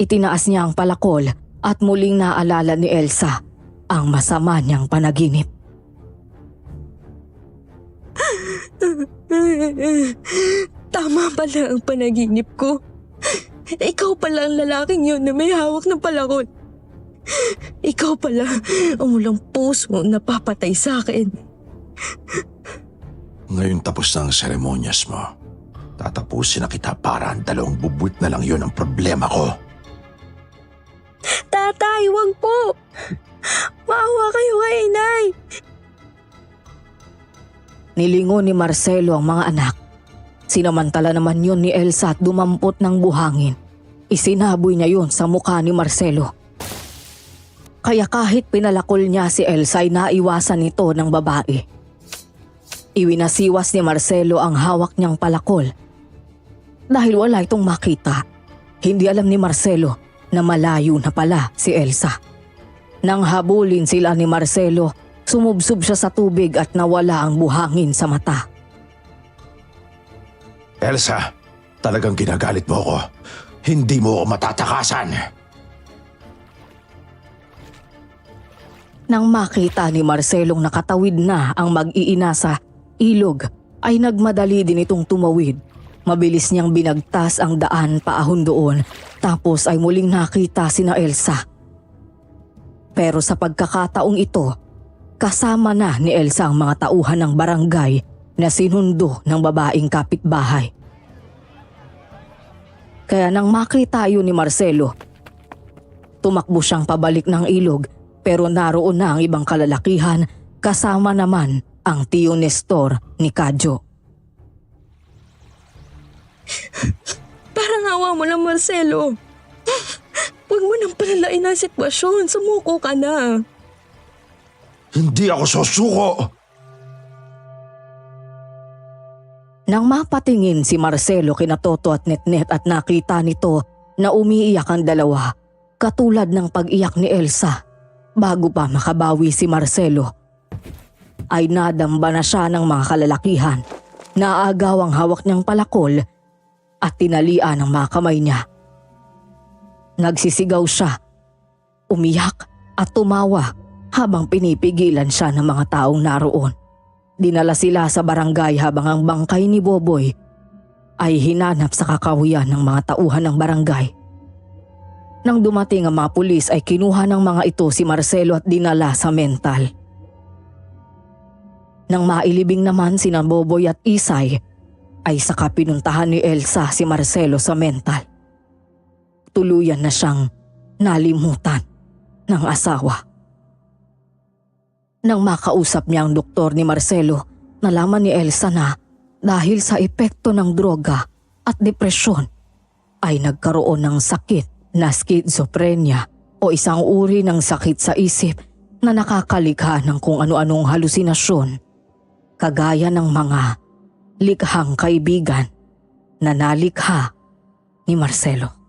itinaas niya ang palakol at muling naalala ni Elsa ang masama niyang panaginip. Tama pala ang panaginip ko. Ikaw pala ang lalaking yun na may hawak ng palakol. Ikaw pala ang walang puso na papatay sa akin. Ngayon tapos na ang seremonyas mo. Tatapusin na kita para ang dalawang bubwit na lang yun ang problema ko. Tatay, wag po. Maawa kayo kay inay. Nilingon ni Marcelo ang mga anak. Sinamantala naman yun ni Elsa at dumampot ng buhangin. Isinaboy niya yun sa mukha ni Marcelo. Kaya kahit pinalakol niya si Elsa ay naiwasan ito ng babae. Iwinasiwas ni Marcelo ang hawak niyang palakol. Dahil wala itong makita, hindi alam ni Marcelo na malayo na pala si Elsa. Nang habulin sila ni Marcelo, sumubsob siya sa tubig at nawala ang buhangin sa mata. Elsa, talagang ginagalit mo ako. Hindi mo ako matatakasan. Nang makita ni Marcelong nakatawid na ang mag-iina sa ilog, ay nagmadali din itong tumawid. Mabilis niyang binagtas ang daan paahon doon, tapos ay muling nakita sina Elsa. Pero sa pagkakataong ito, kasama na ni Elsa ang mga tauhan ng barangay na sinundo ng babaeng kapitbahay. Kaya nang makita yun ni Marcelo, tumakbo siyang pabalik ng ilog, pero naroon na ang ibang kalalakihan kasama naman ang tiyo Nestor ni Kadyo. Parang awa mo lang, Marcelo. Huwag mo nang palalain ang sitwasyon. Sumuko ka na. Hindi ako susuko! Nang mapatingin si Marcelo kina Toto at Netnet at nakita nito na umiiyak ang dalawa, katulad ng pag-iyak ni Elsa, bago pa makabawi si Marcelo, ay nadamba na siya ng mga kalalakihan. Naagaw ang hawak niyang palakol at tinalian ang mga kamay niya. Nagsisigaw siya, umiyak at tumawa habang pinipigilan siya ng mga taong naroon. Dinala sila sa barangay habang ang bangkay ni Boboy ay hinanap sa kakahuyan ng mga tauhan ng barangay. Nang dumating ang mga pulis ay kinuha ng mga ito si Marcelo at dinala sa mental. Nang mailibing naman sina Boboy at Isay, ay saka pinuntahan ni Elsa si Marcelo sa mental. Tuluyan na siyang nalimutan ng asawa. Nang makausap niya ang doktor ni Marcelo, nalaman ni Elsa na dahil sa epekto ng droga at depresyon ay nagkaroon ng sakit na schizophrenia o isang uri ng sakit sa isip na nakakalikha ng kung ano-anong halusinasyon, kagaya ng mga likhang kaibigan na nalikha ni Marcelo.